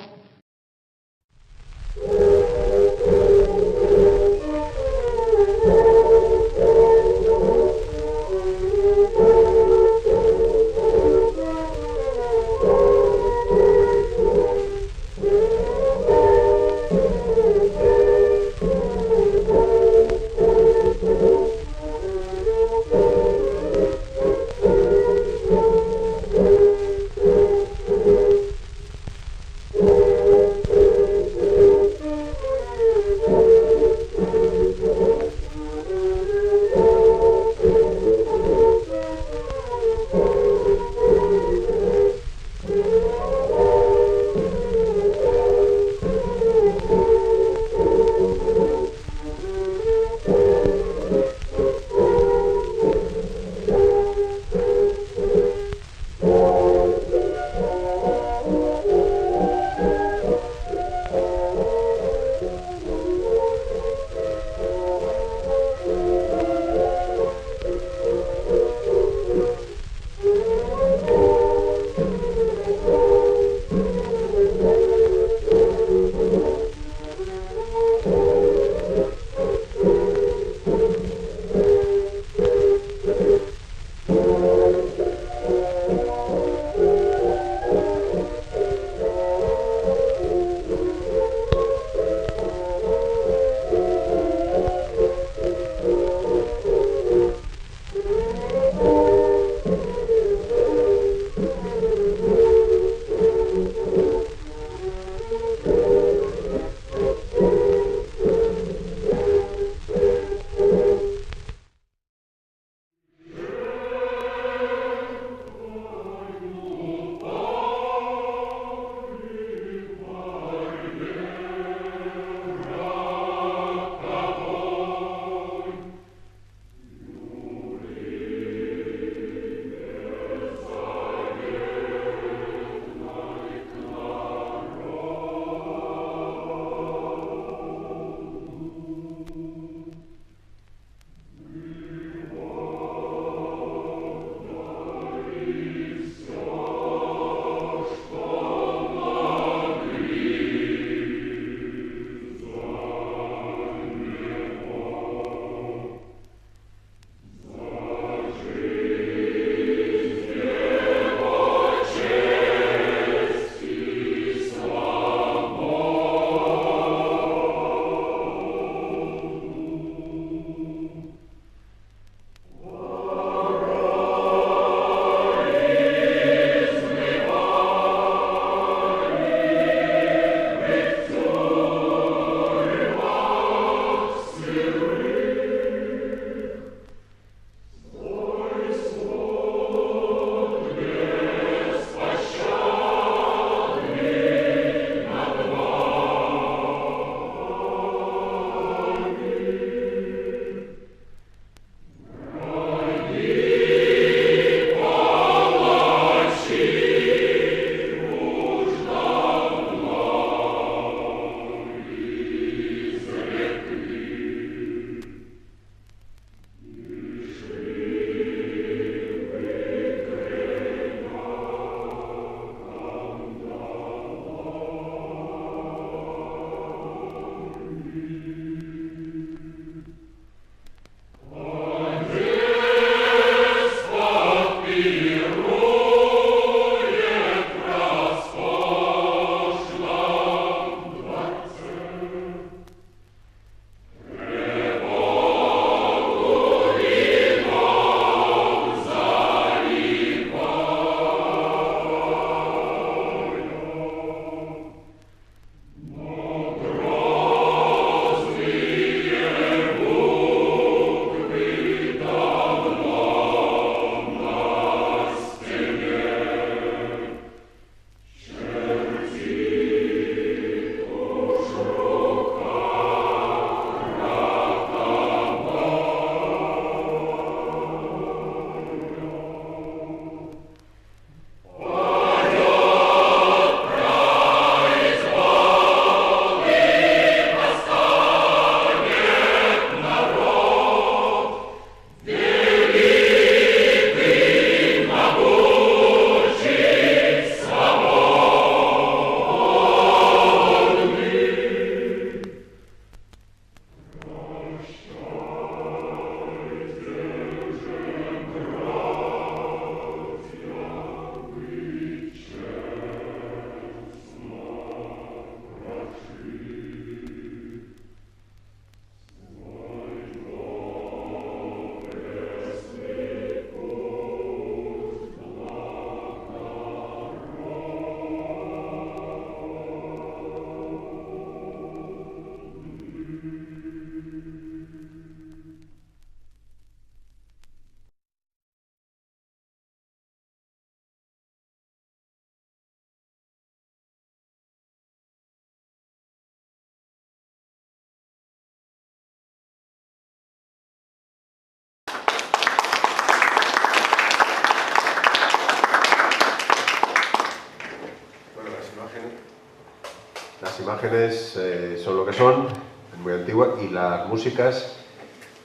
imágenes son lo que son, es muy antigua, y las músicas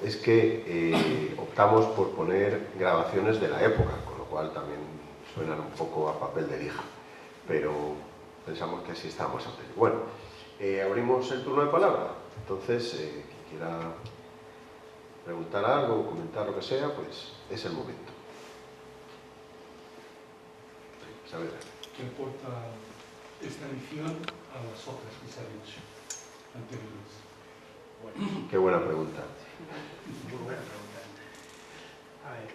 es que optamos por poner grabaciones de la época, con lo cual también suenan un poco a papel de lija, pero pensamos que así está más auténtico. Bueno, abrimos el turno de palabra, entonces quien quiera preguntar algo, comentar lo que sea, pues es el momento. Saber. ¿Qué aporta esta edición a las otras que se han hecho anteriores? Bueno, Qué buena pregunta. muy buena pregunta. A ver,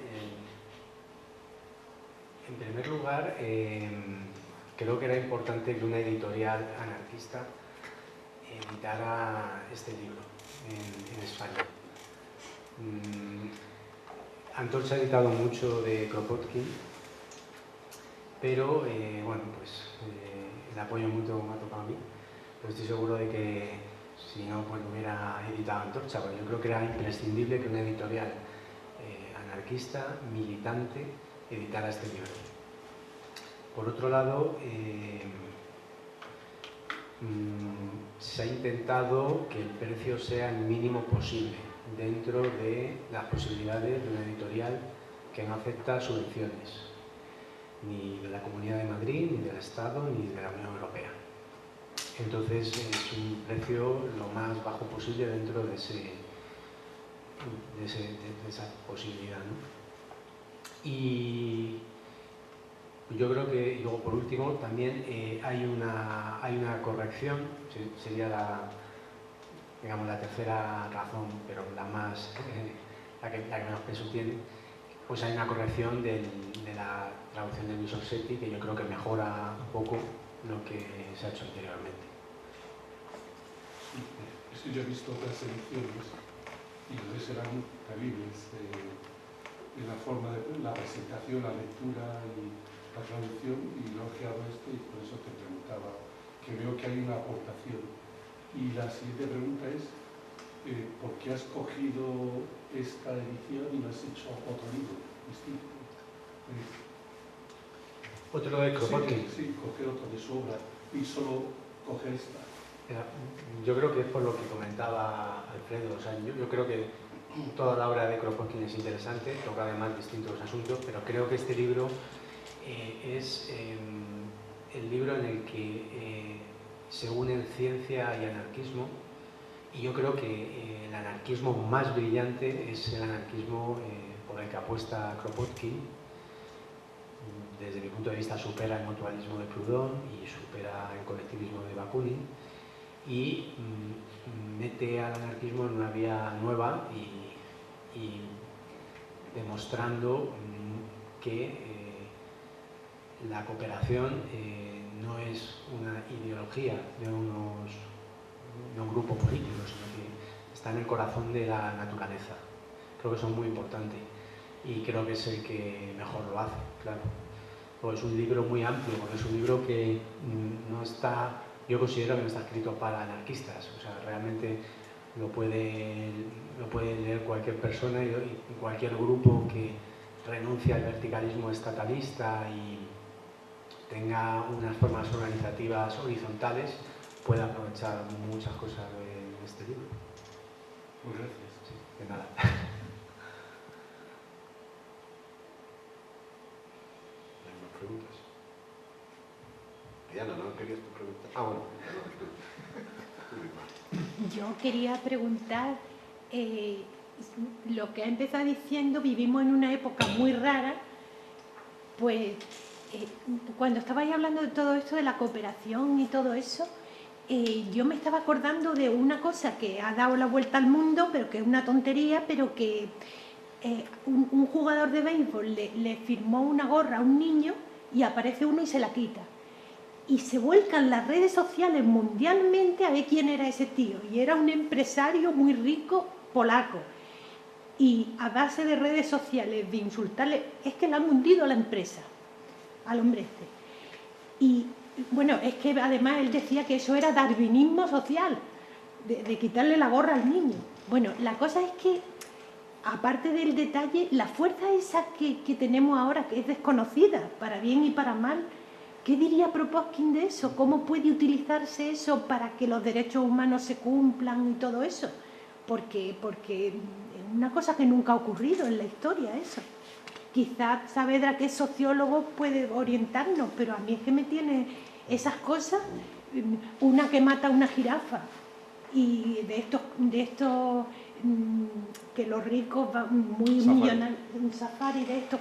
en primer lugar, creo que era importante que una editorial anarquista editara este libro en España. Antorcha ha editado mucho de Kropotkin, pero bueno, pues el apoyo mutuo me ha tocado a mí, pero estoy seguro de que si no, pues lo hubiera editado Antorcha, porque yo creo que era imprescindible que una editorial anarquista, militante, editara este libro. Por otro lado, se ha intentado que el precio sea el mínimo posible dentro de las posibilidades de una editorial que no acepta subvenciones, ni de la Comunidad de Madrid, ni del Estado, ni de la Unión Europea. Entonces es un precio lo más bajo posible dentro de esa posibilidad, ¿no? Y yo creo que, luego por último, también hay una corrección, sería digamos, la tercera razón, pero la que más peso tiene, pues hay una corrección de la traducción de Luis Orsetti, que yo creo que mejora un poco lo que se ha hecho anteriormente. Es que yo he visto otras ediciones y entonces eran terribles en la forma de la presentación, la lectura y la traducción, y lo he creado y por eso te preguntaba, que veo que hay una aportación. Y la siguiente pregunta es, ¿por qué has cogido esta edición y no has hecho otro libro distinto? ¿Otro de Kropotkin? Sí, coger otro de su obra y solo coger esta. Yo creo que es por lo que comentaba Alfredo. O sea, yo creo que toda la obra de Kropotkin es interesante, toca además distintos asuntos, pero creo que este libro es el libro en el que se unen ciencia y anarquismo, y yo creo que el anarquismo más brillante es el anarquismo por el que apuesta Kropotkin. Desde mi punto de vista supera el mutualismo de Proudhon y supera el colectivismo de Bakunin, y mete al anarquismo en una vía nueva y demostrando que la cooperación no es una ideología de un grupo político, sino que está en el corazón de la naturaleza. Creo que eso es muy importante y creo que es el que mejor lo hace, claro. Pues es un libro muy amplio, porque es un libro que no está, yo considero que no está escrito para anarquistas, o sea, realmente lo puede leer cualquier persona y cualquier grupo que renuncie al verticalismo estatalista y tenga unas formas organizativas horizontales, puede aprovechar muchas cosas de este libro. Pues gracias. Sí, de nada. Preguntas. Diana, ¿no querías tu pregunta? Ah, bueno. Yo quería preguntar, lo que ha empezado diciendo, vivimos en una época muy rara, pues cuando estabais hablando de todo esto, de la cooperación y todo eso, yo me estaba acordando de una cosa que ha dado la vuelta al mundo, pero que es una tontería, pero que un jugador de béisbol le firmó una gorra a un niño y aparece uno y se la quita. Y se vuelcan las redes sociales mundialmente a ver quién era ese tío. Y era un empresario muy rico polaco. Y a base de redes sociales, de insultarle, es que le han hundido la empresa al hombre este. Y bueno, es que además él decía que eso era darwinismo social, de quitarle la gorra al niño. Bueno, la cosa es que, aparte del detalle, la fuerza esa que tenemos ahora, que es desconocida, para bien y para mal, ¿qué diría Kropotkin de eso? ¿Cómo puede utilizarse eso para que los derechos humanos se cumplan y todo eso? Porque es una cosa que nunca ha ocurrido en la historia, eso. Quizás Saavedra, que es sociólogo, puede orientarnos, pero a mí es que me tiene esas cosas, una que mata a una jirafa, y de estos que los ricos van muy millonarios, un safari de estos,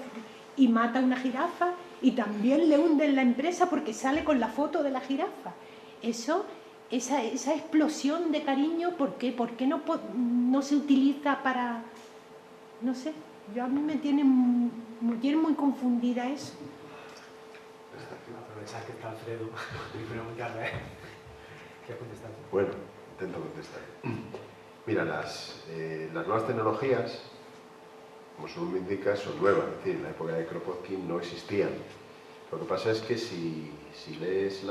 y mata a una jirafa, y también le hunden la empresa porque sale con la foto de la jirafa. Eso, esa explosión de cariño, ¿por qué? ¿Por qué no se utiliza para...? No sé, a mí me tiene muy confundida eso. Aprovechar que está Alfredo y preguntarle qué ha contestado. Bueno, intento contestar. Mira, las nuevas tecnologías, como su nombre indica, son nuevas. Es decir, en la época de Kropotkin no existían. Lo que pasa es que si lees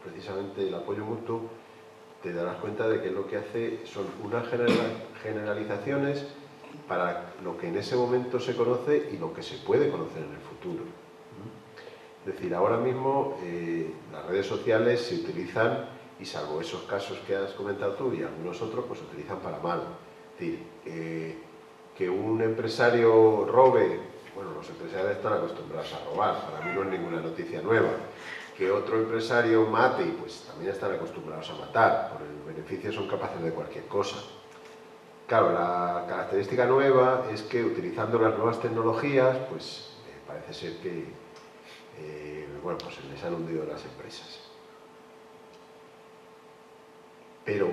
precisamente el apoyo mutuo, te darás cuenta de que lo que hace son unas generalizaciones para lo que en ese momento se conoce y lo que se puede conocer en el futuro. Es decir, ahora mismo las redes sociales se utilizan, y salvo esos casos que has comentado tú y algunos otros, pues se utilizan para mal. Es decir, que un empresario robe, bueno, los empresarios están acostumbrados a robar, para mí no es ninguna noticia nueva. Que otro empresario mate, pues también están acostumbrados a matar, por el beneficio son capaces de cualquier cosa. Claro, la característica nueva es que utilizando las nuevas tecnologías, pues parece ser que bueno, pues se les han hundido las empresas. Pero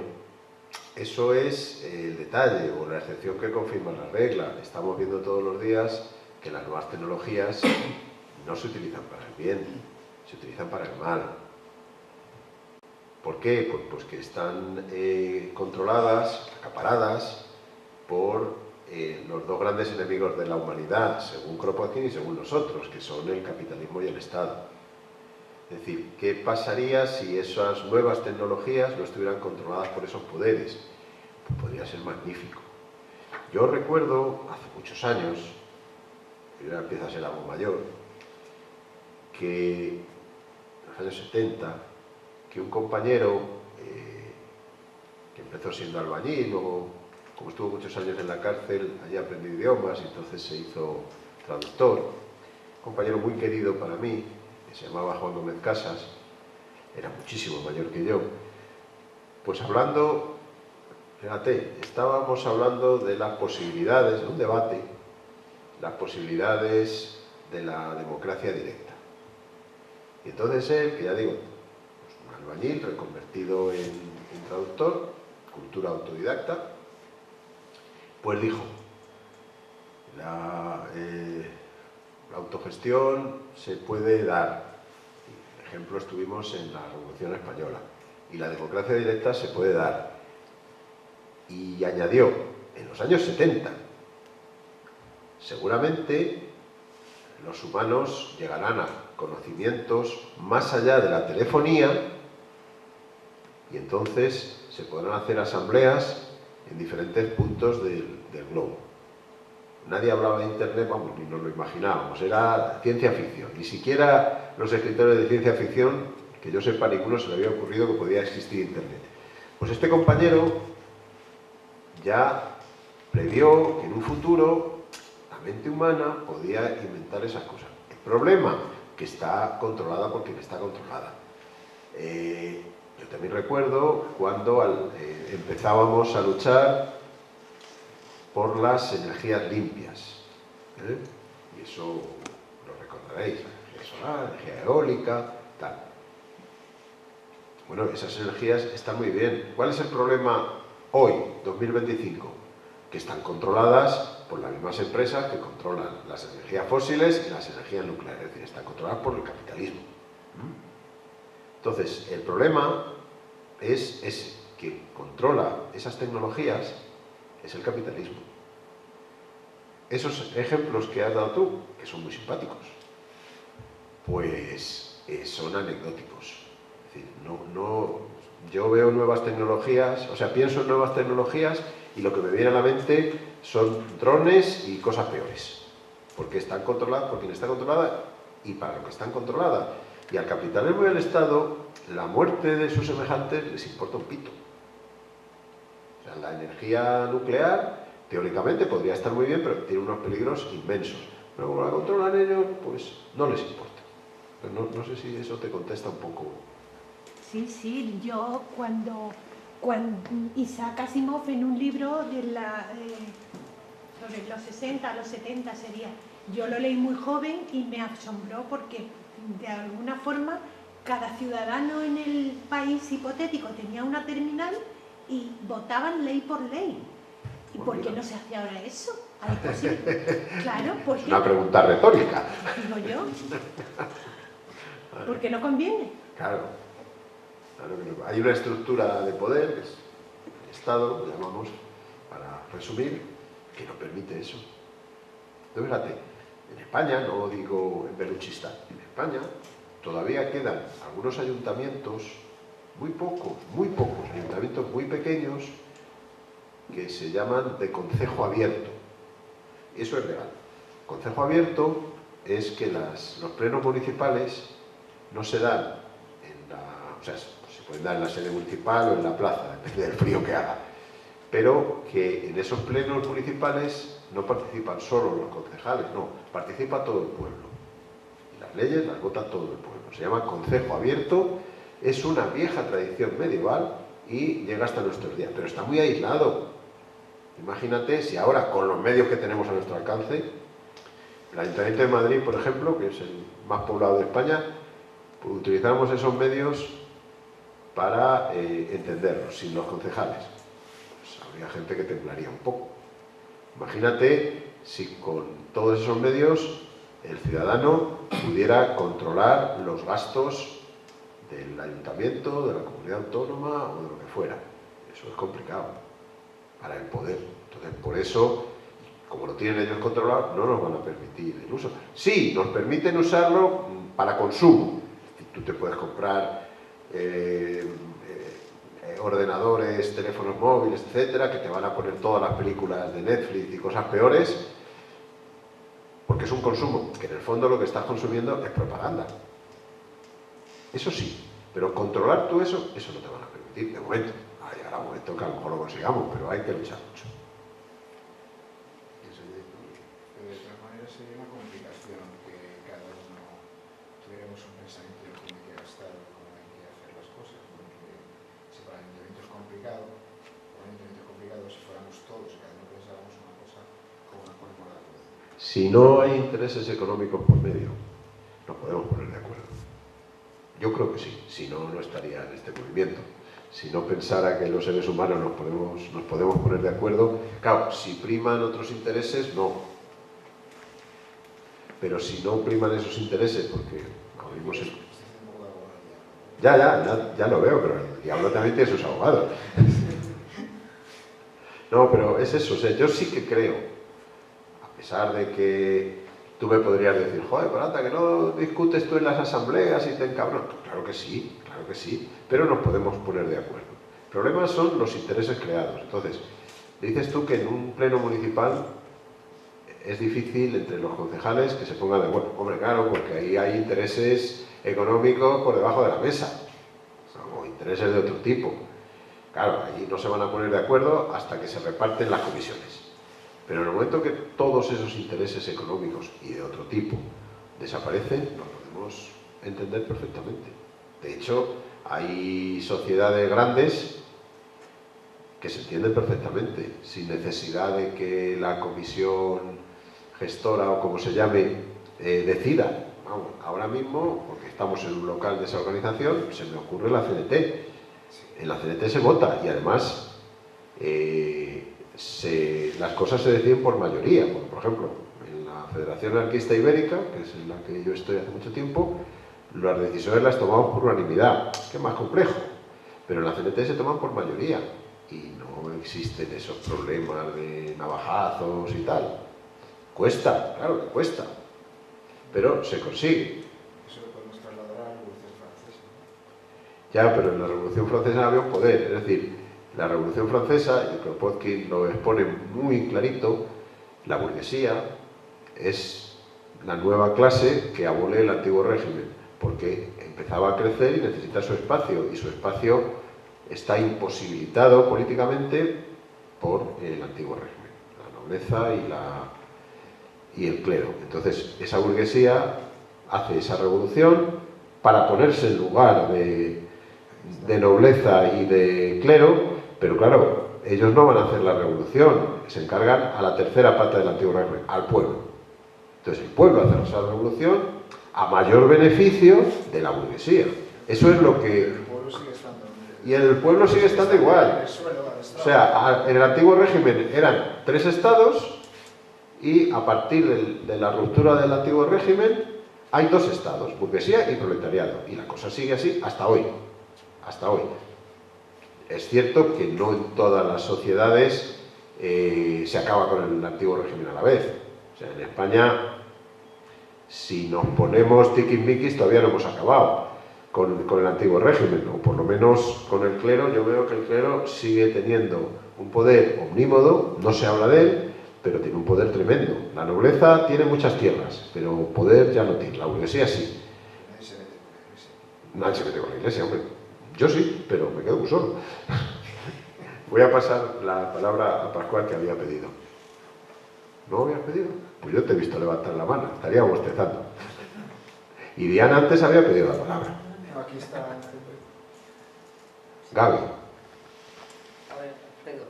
eso es el detalle o la excepción que confirma la regla. Estamos viendo todos los días que las nuevas tecnologías no se utilizan para el bien, se utilizan para el mal. ¿Por qué? Pues que están controladas, acaparadas por los dos grandes enemigos de la humanidad, según Kropotkin y según nosotros, que son el capitalismo y el Estado. Es decir, ¿qué pasaría si esas nuevas tecnologías no estuvieran controladas por esos poderes? Pues podría ser magnífico. Yo recuerdo, hace muchos años, yo ya empiezo a ser algo mayor, que en los años 70, que un compañero que empezó siendo albañil, luego, como estuvo muchos años en la cárcel, allí aprendió idiomas y entonces se hizo traductor, un compañero muy querido para mí, que se llamaba Juan Gómez Casas, era muchísimo mayor que yo, pues hablando, fíjate, estábamos hablando de las posibilidades, de un debate, las posibilidades de la democracia directa. Y entonces él, que ya digo, pues un albañil reconvertido en traductor, cultura autodidacta, pues dijo, la autogestión se puede dar. Por ejemplo, estuvimos en la Revolución Española. Y la democracia directa se puede dar. Y añadió, en los años 70, seguramente los humanos llegarán a conocimientos más allá de la telefonía y entonces se podrán hacer asambleas en diferentes puntos del globo. Nadie hablaba de Internet, vamos, ni nos lo imaginábamos, era ciencia ficción. Ni siquiera los escritores de ciencia ficción, que yo sepa, ninguno se le había ocurrido que podía existir Internet. Pues este compañero ya previó que en un futuro la mente humana podía inventar esas cosas. El problema, que está controlada por quien está controlada. Yo también recuerdo cuando empezábamos a luchar por las energías limpias. Y eso lo recordaréis, energía solar, energía eólica, tal. Bueno, esas energías están muy bien. ¿Cuál es el problema hoy, 2025? Que están controladas por las mismas empresas que controlan las energías fósiles y las energías nucleares. Es decir, están controladas por el capitalismo. Entonces, el problema es ese, que controla esas tecnologías es el capitalismo. Esos ejemplos que has dado tú, que son muy simpáticos, pues son anecdóticos. Es decir, yo veo nuevas tecnologías, o sea, pienso en nuevas tecnologías y lo que me viene a la mente son drones y cosas peores. Porque están controladas por quien está controlada y para lo que están controladas. Y al capitalismo y al Estado, la muerte de sus semejantes les importa un pito. O sea, la energía nuclear, teóricamente, podría estar muy bien, pero tiene unos peligros inmensos. Pero como la controlan ellos, pues no les importa. Pero no sé si eso te contesta un poco. Sí, sí, yo cuando Isaac Asimov en un libro sobre los 60, los 70 sería, yo lo leí muy joven y me asombró porque de alguna forma cada ciudadano en el país hipotético tenía una terminal y votaban ley por ley. ¿Y por qué no se hace ahora eso? Claro, ¿por qué? Es una pregunta retórica. Digo yo. Porque no conviene. Claro. Hay una estructura de poder, que es el Estado, lo llamamos, para resumir, que no permite eso. Entonces, fíjate, en España, no digo en Beluchistán, en España todavía quedan algunos ayuntamientos, muy pocos, ayuntamientos muy pequeños, que se llaman de concejo abierto. Eso es legal. Concejo abierto es que los plenos municipales no se dan o sea, se pueden dar en la sede municipal o en la plaza, depende del frío que haga, pero que en esos plenos municipales no participan solo los concejales, no, participa todo el pueblo. Y las leyes las vota todo el pueblo. Se llama concejo abierto, es una vieja tradición medieval y llega hasta nuestros días, pero está muy aislado. Imagínate si ahora, con los medios que tenemos a nuestro alcance, el Ayuntamiento de Madrid, por ejemplo, que es el más poblado de España, pues utilizáramos esos medios para entenderlos, sin los concejales. Pues habría gente que temblaría un poco. Imagínate si con todos esos medios el ciudadano pudiera controlar los gastos del ayuntamiento, de la comunidad autónoma o de lo que fuera. Eso es complicado para el poder. Entonces, por eso, como lo tienen ellos controlado, no nos van a permitir el uso. Sí, nos permiten usarlo para consumo. Tú te puedes comprar ordenadores, teléfonos móviles, etcétera, que te van a poner todas las películas de Netflix y cosas peores, porque es un consumo, que en el fondo lo que estás consumiendo es propaganda. Eso sí, pero controlar tú eso no te van a permitir, de momento. Llegará un momento que a lo mejor lo consigamos, pero hay que luchar mucho. Pero de todas maneras sería una complicación que cada uno tuviéramos un pensamiento de cómo hay que gastar, cómo hay que hacer las cosas, porque si para el ayuntamiento es complicado, si fuéramos todos y cada uno pensáramos una cosa, ¿cómo nos ponemos de acuerdo? Si no hay intereses económicos por medio, nos podemos poner de acuerdo. Yo creo que sí, si no, no estaría en este movimiento. Si no pensara que los seres humanos nos podemos poner de acuerdo, claro, si priman otros intereses, no. Pero si no priman esos intereses, porque abrimos el... Ya lo veo, pero el diablo también tiene sus abogados. No, pero es eso, o sea, yo sí que creo, a pesar de que tú me podrías decir, joder, Peralta, que no discutes tú en las asambleas y te encabronas. Claro que sí, pero nos podemos poner de acuerdo. El problema son los intereses creados. Entonces, dices tú que en un pleno municipal es difícil entre los concejales que se pongan de acuerdo. Hombre, claro, porque ahí hay intereses económicos por debajo de la mesa, o intereses de otro tipo. Claro, ahí no se van a poner de acuerdo hasta que se reparten las comisiones. Pero en el momento que todos esos intereses económicos y de otro tipo desaparecen, lo podemos entender perfectamente. De hecho, hay sociedades grandes que se entienden perfectamente, sin necesidad de que la comisión gestora o como se llame decida. Vamos, ahora mismo, porque estamos en un local de esa organización, se me ocurre la CNT. En la CNT se vota y además las cosas se deciden por mayoría. Por ejemplo, en la Federación Anarquista Ibérica, que es en la que yo estoy hace mucho tiempo, las decisiones las tomamos por unanimidad, que es más complejo, pero en la CNT se toman por mayoría y no existen esos problemas de navajazos y tal. Cuesta, claro que cuesta, pero se consigue. Eso lo podemos trasladar a la Revolución Francesa, ¿no? Ya, pero en la Revolución Francesa había un poder, es decir, la Revolución Francesa, y Kropotkin lo expone muy clarito, la burguesía es la nueva clase que abole el antiguo régimen, porque empezaba a crecer y necesita su espacio, y su espacio está imposibilitado políticamente por el antiguo régimen, la nobleza y el clero. Entonces, esa burguesía hace esa revolución para ponerse en lugar de nobleza y de clero, pero claro, ellos no van a hacer la revolución, se encargan a la tercera pata del antiguo régimen, al pueblo. Entonces el pueblo hace esa revolución a mayor beneficio de la burguesía. Eso es lo que... El pueblo sigue estando... Y el pueblo sigue estando igual. O sea, en el antiguo régimen eran 3 estados y a partir de la ruptura del antiguo régimen hay 2 estados, burguesía y proletariado. Y la cosa sigue así hasta hoy. Hasta hoy. Es cierto que no en todas las sociedades se acaba con el antiguo régimen a la vez. O sea, en España, si nos ponemos tiquismiquis, todavía no hemos acabado con el antiguo régimen, o por lo menos con el clero. Yo veo que el clero sigue teniendo un poder omnímodo, no se habla de él, pero tiene un poder tremendo. La nobleza tiene muchas tierras, pero poder ya no tiene. La burguesía sí. Nadie se mete con la iglesia, hombre. Yo sí, pero me quedo muy solo. Voy a pasar la palabra a Pascual, que había pedido. ¿No habías pedido? Pues yo te he visto levantar la mano, estaría bostezando. Y Diana antes había pedido la palabra. Aquí está. Gaby. A ver, Alfredo,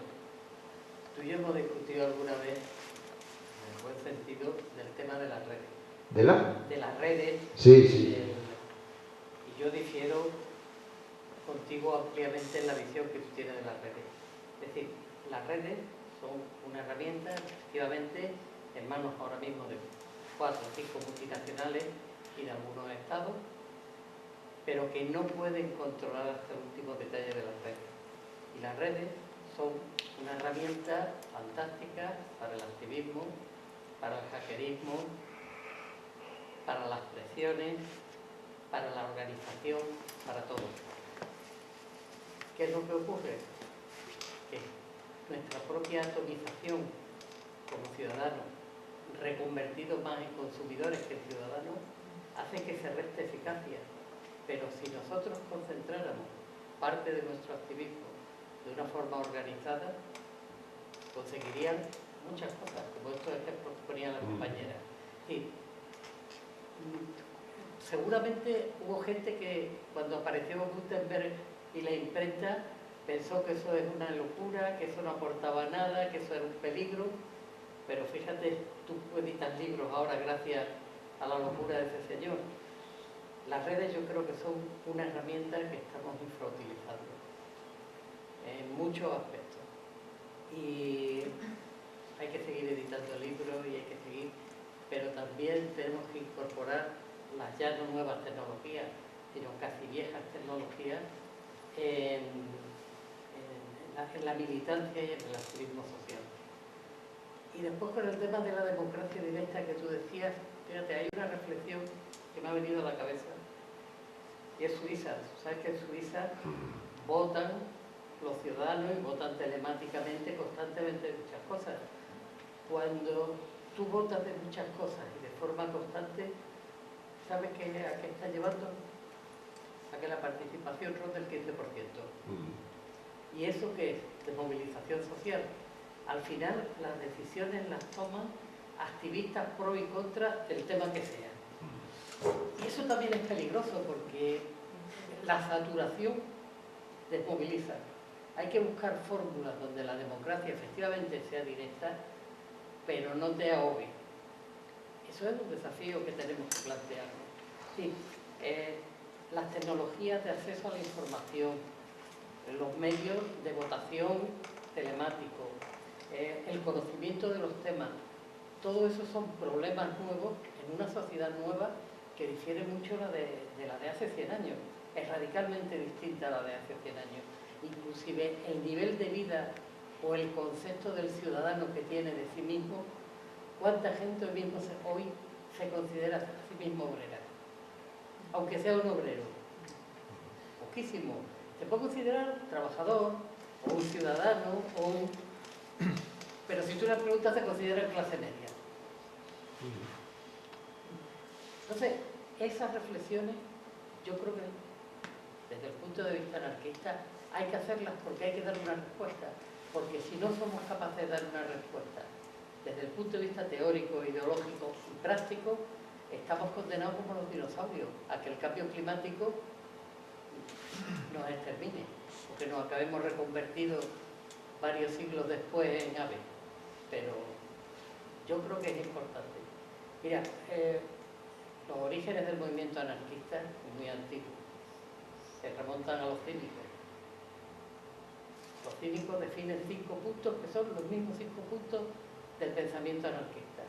tú y yo hemos discutido alguna vez, en el buen sentido, del tema de las redes. ¿De la? De las redes. Sí, sí. Y yo difiero contigo ampliamente en la visión que tú tienes de las redes. Es decir, las redes son una herramienta, efectivamente, en manos ahora mismo de 4 o 5 multinacionales y de algunos estados, pero que no pueden controlar hasta el último detalle de las redes. Y las redes son una herramienta fantástica para el activismo, para el hackerismo, para las presiones, para la organización, para todo. ¿Qué es lo que ocurre? Que nuestra propia atomización como ciudadanos, reconvertidos más en consumidores que en ciudadanos, hace que se reste eficacia. Pero si nosotros concentráramos parte de nuestro activismo de una forma organizada, conseguirían muchas cosas, como estos ejemplos que ponía la compañera. Y seguramente hubo gente que cuando apareció Gutenberg y la imprenta pensó que eso es una locura, que eso no aportaba nada, que eso era un peligro, pero fíjate, tú editas libros ahora gracias a la locura de ese señor. Las redes yo creo que son una herramienta que estamos infrautilizando en muchos aspectos. Y hay que seguir editando libros y hay que seguir, pero también tenemos que incorporar las ya no nuevas tecnologías, sino casi viejas tecnologías en la militancia y en el activismo social. Y después con el tema de la democracia directa que tú decías, fíjate, hay una reflexión que me ha venido a la cabeza, y es Suiza. ¿Sabes que en Suiza votan los ciudadanos y votan telemáticamente constantemente de muchas cosas? Cuando tú votas de muchas cosas y de forma constante, ¿sabes a qué está llevando? A que la participación ronde el 15%. ¿Y eso qué es? Desmovilización social. Al final, las decisiones las toman activistas pro y contra del tema que sea. Y eso también es peligroso porque la saturación desmoviliza. Hay que buscar fórmulas donde la democracia efectivamente sea directa, pero no te ahogue. Eso es un desafío que tenemos que plantearnos. Sí, las tecnologías de acceso a la información, los medios de votación telemático, el conocimiento de los temas, todo eso son problemas nuevos en una sociedad nueva que difiere mucho de la de hace 100 años. Es radicalmente distinta a la de hace 100 años. Inclusive el nivel de vida o el concepto del ciudadano que tiene de sí mismo, ¿cuánta gente hoy se considera a sí mismo obrera? Aunque sea un obrero. Poquísimo. Se puede considerar trabajador, o un ciudadano, pero si tú le preguntas se considera clase media. Entonces, esas reflexiones, yo creo que desde el punto de vista anarquista hay que hacerlas porque hay que dar una respuesta, porque si no somos capaces de dar una respuesta desde el punto de vista teórico, ideológico y práctico, estamos condenados como los dinosaurios a que el cambio climático nos extermine, porque nos acabemos reconvertidos varios siglos después en aves. Pero yo creo que es importante. Mira, los orígenes del movimiento anarquista son muy antiguos, se remontan a los cívicos. Los cívicos definen 5 puntos que son los mismos 5 puntos del pensamiento anarquista.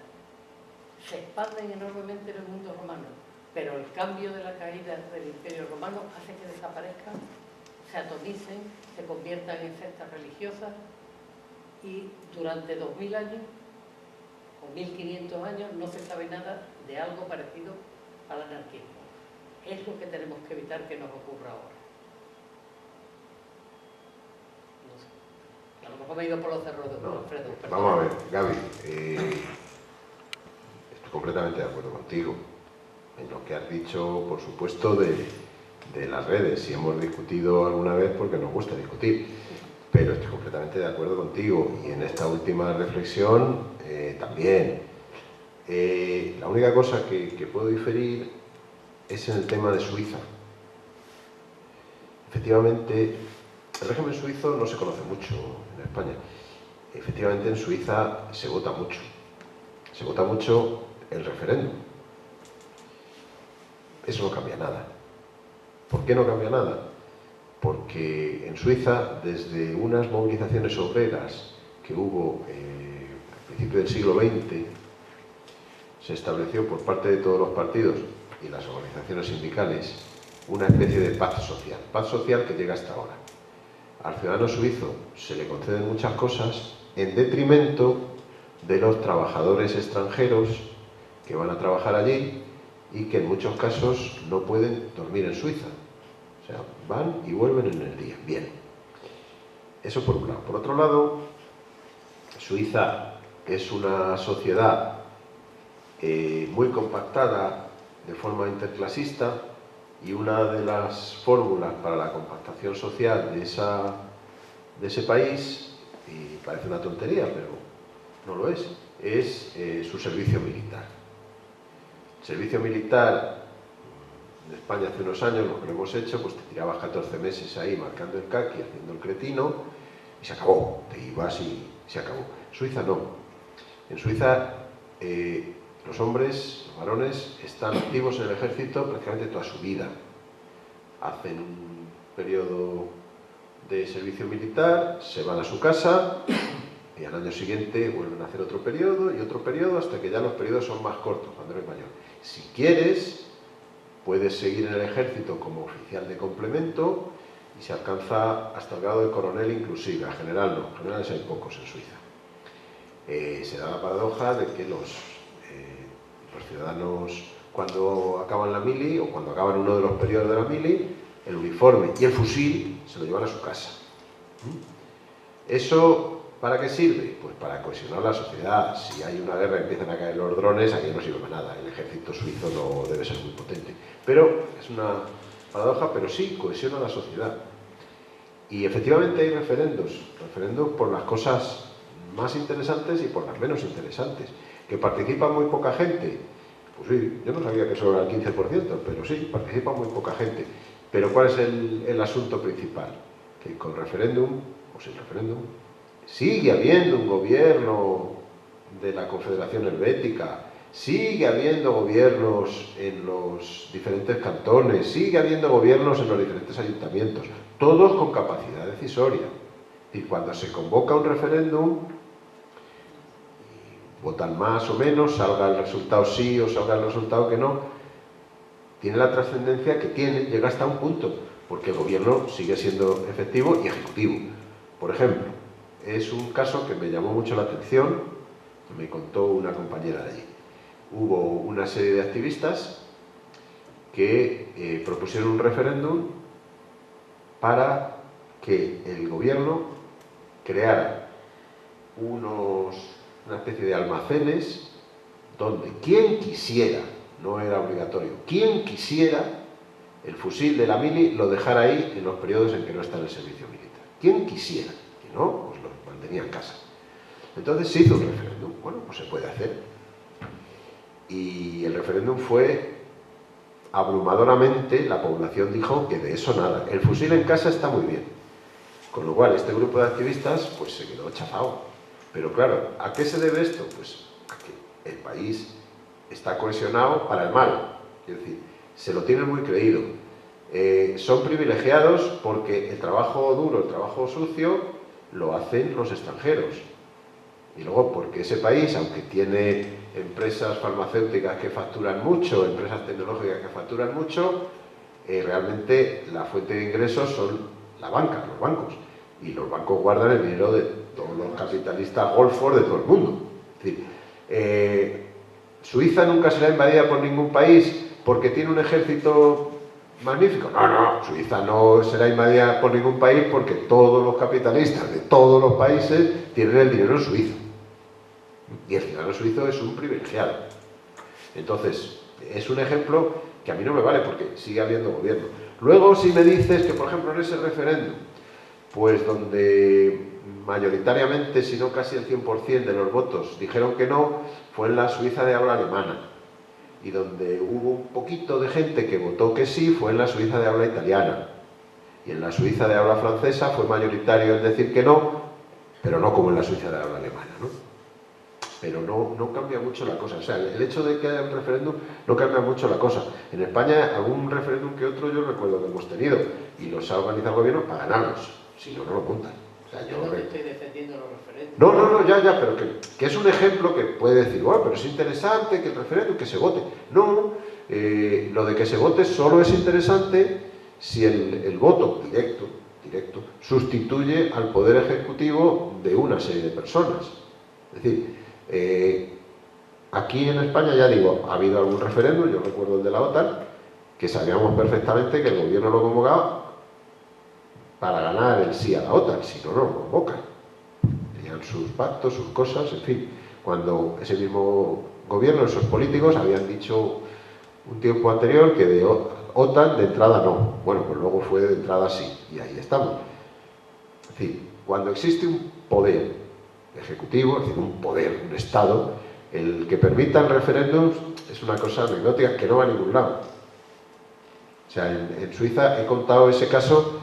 Se expanden enormemente en el mundo romano, pero el cambio de la caída del Imperio Romano hace que desaparezcan, se atomicen, se conviertan en sectas religiosas y durante 2000 años o 1500 años no se sabe nada de algo parecido al anarquismo. Es lo que tenemos que evitar que nos ocurra ahora. No sé. A lo mejor me he ido por los cerros de Alfredo. Vamos a ver, Gaby, estoy completamente de acuerdo contigo en lo que has dicho, por supuesto, de las redes. Si hemos discutido alguna vez porque nos gusta discutir, pero estoy completamente de acuerdo contigo y en esta última reflexión también. La única cosa que puedo diferir es en el tema de Suiza. Efectivamente, el régimen suizo no se conoce mucho en España. Efectivamente, en Suiza se vota mucho. Se vota mucho el referéndum. Eso no cambia nada. ¿Por qué no cambia nada? Porque en Suiza, desde unas movilizaciones obreras que hubo al principio del siglo XX, se estableció por parte de todos los partidos y las organizaciones sindicales una especie de paz social que llega hasta ahora. Al ciudadano suizo se le conceden muchas cosas en detrimento de los trabajadores extranjeros que van a trabajar allí y que en muchos casos no pueden dormir en Suiza. O sea, van y vuelven en el día. Bien. Eso por un lado. Por otro lado, Suiza es una sociedad muy compactada de forma interclasista y una de las fórmulas para la compactación social de ese país, y parece una tontería, pero no lo es su servicio militar. El servicio militar en España hace unos años, lo que lo hemos hecho, pues te tirabas 14 meses ahí marcando el caqui, haciendo el cretino, y se acabó, te ibas y se acabó. Suiza no. En Suiza los hombres, los varones, están activos en el ejército prácticamente toda su vida. Hacen un periodo de servicio militar, se van a su casa y al año siguiente vuelven a hacer otro periodo y otro periodo hasta que ya los periodos son más cortos cuando eres mayor. Si quieres, puedes seguir en el ejército como oficial de complemento y se alcanza hasta el grado de coronel inclusive. A general no, generales hay pocos en Suiza. Se da la paradoja de que los ciudadanos, cuando acaban la mili o cuando acaban uno de los periodos de la mili, el uniforme y el fusil se lo llevan a su casa. ¿Eso para qué sirve? Pues para cohesionar la sociedad. Si hay una guerra y empiezan a caer los drones, aquí no sirve para nada. El ejército suizo no debe ser muy potente. Pero es una paradoja, pero sí cohesiona la sociedad. Y efectivamente hay referendos por las cosas más interesantes y por las menos interesantes. ¿Que participa muy poca gente? Pues sí, yo no sabía que eso era el 15%, pero sí, participa muy poca gente. Pero ¿cuál es el asunto principal? Que con referéndum o sin referéndum sigue habiendo un gobierno de la Confederación Helvética, sigue habiendo gobiernos en los diferentes cantones, sigue habiendo gobiernos en los diferentes ayuntamientos, todos con capacidad decisoria. Y cuando se convoca un referéndum, votan más o menos, salga el resultado sí o salga el resultado que no, tiene la trascendencia que tiene, llega hasta un punto, porque el gobierno sigue siendo efectivo y ejecutivo. Por ejemplo, es un caso que me llamó mucho la atención, me contó una compañera de allí. Hubo una serie de activistas que propusieron un referéndum para que el gobierno creara una especie de almacenes donde quien quisiera no era obligatorio. Quien quisiera el fusil de la mili lo dejara ahí en los periodos en que no está en el servicio militar. Quien quisiera, que no, pues lo mantenía en casa. Entonces se hizo un referéndum. Bueno, pues se puede hacer. Y el referéndum fue abrumadoramente, la población dijo que de eso nada. El fusil en casa está muy bien. Con lo cual, este grupo de activistas pues se quedó chafado. Pero claro, ¿a qué se debe esto? Pues a que el país está cohesionado para el mal. Es decir, se lo tienen muy creído. Son privilegiados porque el trabajo duro, el trabajo sucio, lo hacen los extranjeros. Y luego porque ese país, aunque tiene empresas farmacéuticas que facturan mucho, empresas tecnológicas que facturan mucho, realmente la fuente de ingresos son la banca, los bancos. Y los bancos guardan el dinero de todos los capitalistas golfos de todo el mundo. Es decir, Suiza nunca será invadida por ningún país porque tiene un ejército magnífico. No, no, Suiza no será invadida por ningún país porque todos los capitalistas de todos los países tienen el dinero en suizo. Y el ciudadano suizo es un privilegiado. Entonces, es un ejemplo que a mí no me vale porque sigue habiendo gobierno. Luego, si me dices que, por ejemplo, en ese referéndum, pues donde mayoritariamente, si no casi el 100% de los votos dijeron que no, fue en la Suiza de habla alemana. Y donde hubo un poquito de gente que votó que sí, fue en la Suiza de habla italiana. Y en la Suiza de habla francesa fue mayoritario el decir que no, pero no como en la Suiza de habla alemana, ¿no? Pero no cambia mucho la cosa. O sea, el hecho de que haya un referéndum no cambia mucho la cosa. En España, algún referéndum que otro yo recuerdo que hemos tenido, y los ha organizado el gobierno para ganarlos. Si no, no lo montan. O sea, yo no estoy defendiendo los referéndums. No, ya, pero que es un ejemplo que puede decir, bueno, pero es interesante que el referéndum, que se vote. No, lo de que se vote solo es interesante si el voto directo sustituye al poder ejecutivo de una serie de personas. Es decir, aquí en España, ya digo, ha habido algún referéndum, yo recuerdo el de la OTAN, que sabíamos perfectamente que el gobierno lo convocaba para ganar el sí a la OTAN, si no, no lo convocan. Tenían sus pactos, sus cosas, en fin. Cuando ese mismo gobierno, esos políticos, habían dicho un tiempo anterior que de OTAN de entrada no. Bueno, pues luego fue de entrada sí, y ahí estamos. Es decir, cuando existe un poder ejecutivo, es decir, un poder, un Estado, el que permitan referéndums es una cosa anecdótica que no va a ningún lado. O sea, en Suiza he contado ese caso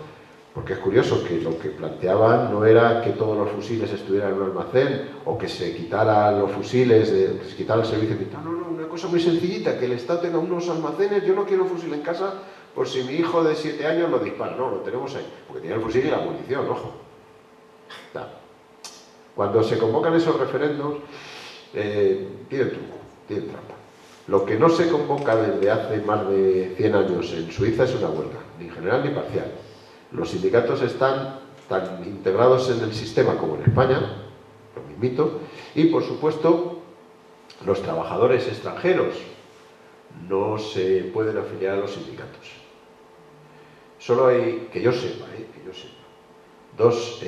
porque es curioso que lo que planteaban no era que todos los fusiles estuvieran en un almacén o que se quitaran los fusiles, que se quitara el servicio militar. No, una cosa muy sencillita, que el Estado tenga unos almacenes. Yo no quiero un fusil en casa por si mi hijo de 7 años lo dispara. No, lo tenemos ahí, porque tenía el fusil y la munición, ojo. Cuando se convocan esos referéndums, tienen truco, tienen trampa. Lo que no se convoca desde hace más de 100 años en Suiza es una huelga, ni general ni parcial. Los sindicatos están tan integrados en el sistema como en España, lo mismito, y por supuesto los trabajadores extranjeros no se pueden afiliar a los sindicatos. Solo hay, que yo sepa, dos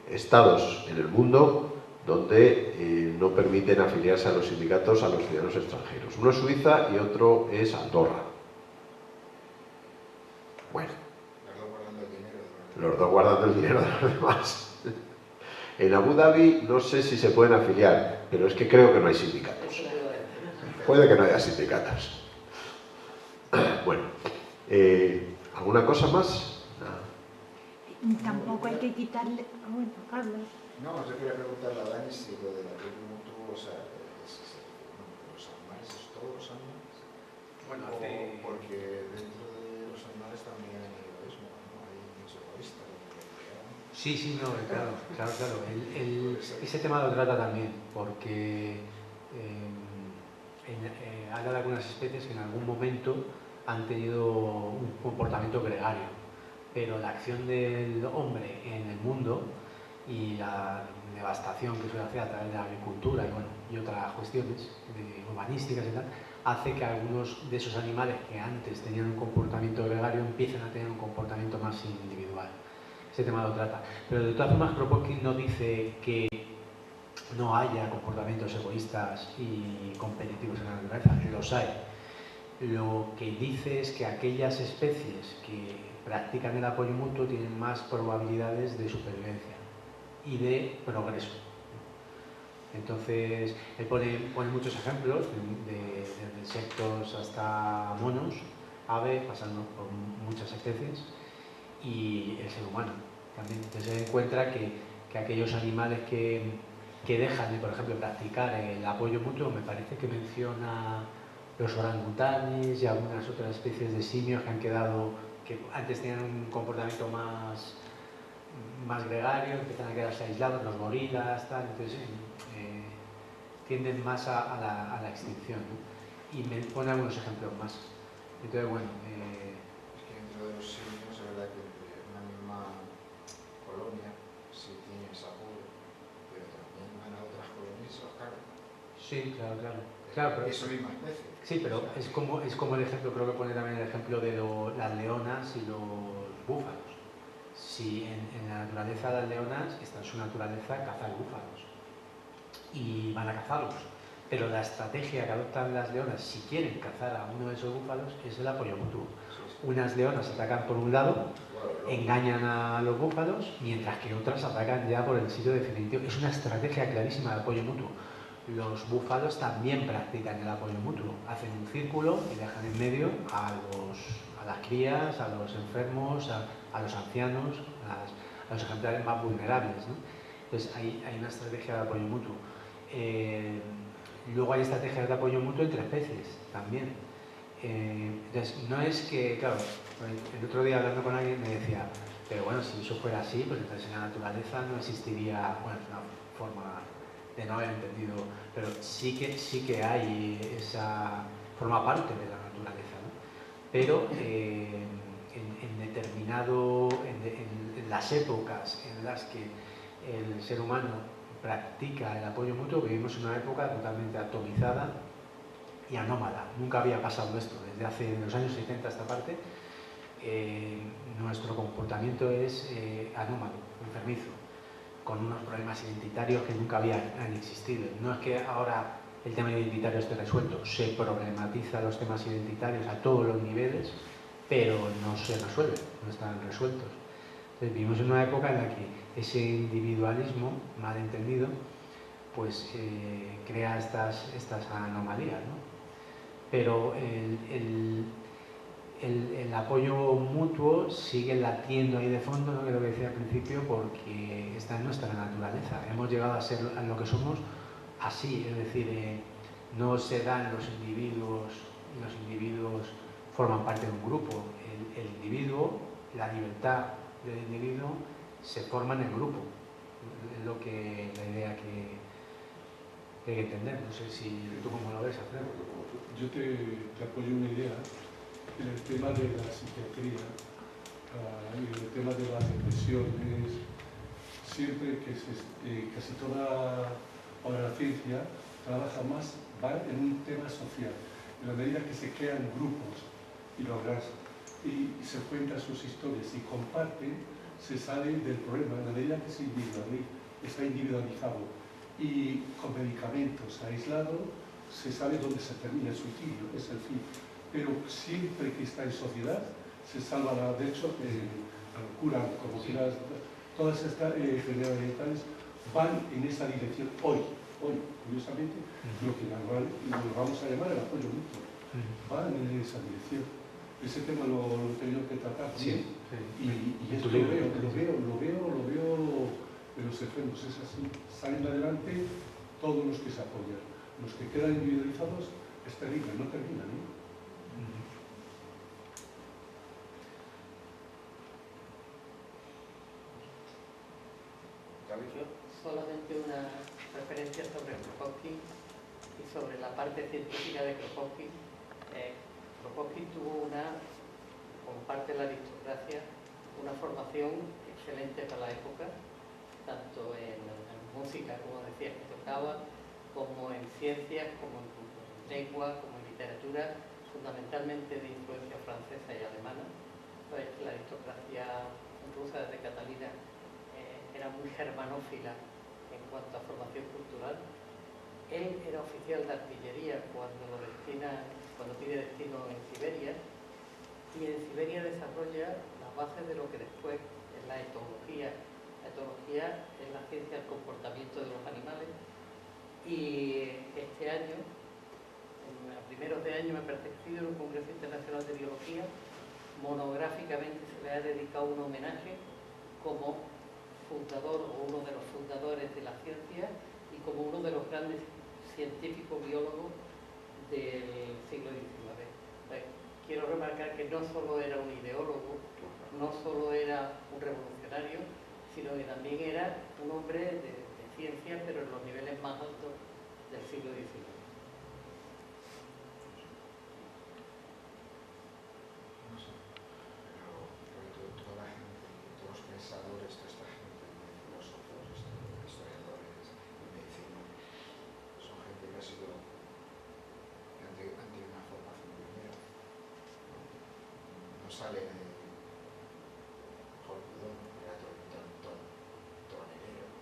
estados en el mundo donde no permiten afiliarse a los sindicatos a los ciudadanos extranjeros. Uno es Suiza y otro es Andorra. Bueno, los dos guardando el dinero de los demás. En Abu Dhabi no sé si se pueden afiliar, pero es que creo que no hay sindicatos. Puede que no haya sindicatos. Bueno, ¿alguna cosa más? Tampoco hay que quitarle... Bueno, Carlos. No, yo quería preguntarle a Dani si lo de la apoyo mutuo, o sea, los animales es todos los animales. Bueno, porque dentro de los animales también hay egoísmo, ¿no? Hay mucho egoísta. Sí, no, claro. Ese tema lo trata también, porque habla de algunas especies que en algún momento han tenido un comportamiento gregario, pero la acción del hombre en el mundo y la devastación que suele hacer a través de la agricultura y otras cuestiones urbanísticas y tal, hace que algunos de esos animales que antes tenían un comportamiento gregario empiecen a tener un comportamiento más individual. Ese tema lo trata. Pero de todas formas, Kropotkin no dice que no haya comportamientos egoístas y competitivos en la naturaleza, los hay. lo que dice es que aquellas especies que practican el apoyo mutuo tienen más probabilidades de supervivencia y de progreso. Entonces, él pone muchos ejemplos, desde insectos hasta monos, ave, pasando por muchas especies, y el ser humano también. Entonces se encuentra que aquellos animales que dejan de, por ejemplo, practicar el apoyo mutuo, me parece que menciona los orangutanes y algunas otras especies de simios que han quedado, que antes tenían un comportamiento más gregario, empiezan a quedarse aislados, los gorilas, tal, entonces tienden más a la extinción, ¿no? Y me pone algunos ejemplos más. Entonces, bueno... Es que dentro de los simios es verdad que entre una misma colonia sí tiene ese apoyo, pero también van a otras colonias y se los cargan. Sí, claro. Claro, pero es la misma especie. Sí, pero es como el ejemplo, creo que pone también el ejemplo de las leonas y los búfalos. Si en la naturaleza de las leonas está en su naturaleza cazar búfalos y van a cazarlos, pero la estrategia que adoptan las leonas si quieren cazar a uno de esos búfalos es el apoyo mutuo. Unas leonas atacan por un lado, engañan a los búfalos, mientras que otras atacan ya por el sitio definitivo. Es una estrategia clarísima de apoyo mutuo. Los búfalos también practican el apoyo mutuo. Hacen un círculo y dejan en medio a las crías, a los enfermos, a los ancianos, a los ejemplares más vulnerables, ¿no? Entonces hay una estrategia de apoyo mutuo. Luego hay estrategias de apoyo mutuo entre especies también. Entonces no es que, claro, el otro día hablando con alguien me decía, pero bueno, si eso fuera así, pues entonces en la naturaleza no existiría, bueno, es una forma de no haber entendido, pero sí que hay esa, forma parte de la naturaleza, ¿no? Pero en las épocas en las que el ser humano practica el apoyo mutuo, vivimos en una época totalmente atomizada y anómala. Nunca había pasado esto. Desde hace los años 70 a esta parte, nuestro comportamiento es anómalo, enfermizo, con unos problemas identitarios que nunca habían existido. No es que ahora el tema identitario esté resuelto, se problematiza los temas identitarios a todos los niveles, pero no se resuelven, no están resueltos. Entonces, vivimos en una época en la que ese individualismo mal entendido pues crea estas anomalías, ¿no? Pero el apoyo mutuo sigue latiendo ahí de fondo, ¿no? Que es lo que decía al principio, porque está en nuestra naturaleza. Hemos llegado a ser lo que somos así, es decir, no se dan los individuos forman parte de un grupo. El individuo, la libertad del individuo se forma en el grupo. Es la idea que hay que entender. No sé si tú cómo lo ves, Alfredo. Yo te apoyo una idea en el tema de la psiquiatría y en el tema de las depresiones. Siempre que casi toda la ciencia trabaja más, va en un tema social. En la medida que se crean grupos y se cuentan sus historias y comparten, se sale del problema. En la medida que está individualizado y con medicamentos aislados, se sabe dónde se termina el suicidio, es el fin. Pero siempre que está en sociedad, se salva de hecho, curan, como quieras. Todas estas enfermedades mentales van en esa dirección hoy, curiosamente, lo que lo vamos a llamar el apoyo mutuo, van en esa dirección. Ese tema lo he tenido que tratar, sí. Y esto lo veo en los enfermos, es así, salen adelante todos los que se apoyan. Los que quedan individualizados es terrible, no terminan, ¿no? Solamente una referencia sobre Kropotkin y sobre la parte científica de Kropotkin. Kropotkin tuvo como parte de la aristocracia, una formación excelente para la época, tanto en música, como decía, que tocaba, como en ciencias, como en lengua, como en literatura, fundamentalmente de influencia francesa y alemana. Sabéis que la aristocracia rusa desde Catalina era muy germanófila en cuanto a formación cultural. Él era oficial de artillería cuando lo destina cuando tiene destino en Siberia, y en Siberia desarrolla las bases de lo que después es la etología. La etología es la ciencia del comportamiento de los animales, y este año, a primeros de año, me parece que en un Congreso Internacional de Biología, monográficamente se le ha dedicado un homenaje como fundador o uno de los fundadores de la ciencia y como uno de los grandes científicos biólogos del siglo XIX. Quiero remarcar que no solo era un ideólogo, no solo era un revolucionario, sino que también era un hombre de ciencia, pero en los niveles más altos del siglo XIX. No sé, pero toda la gente, todos los pensadores, toda esta gente, filósofos, historiadores, medicina, son gente que ha sido, que han tenido una formación primera. No sale de Jorge era tonelero.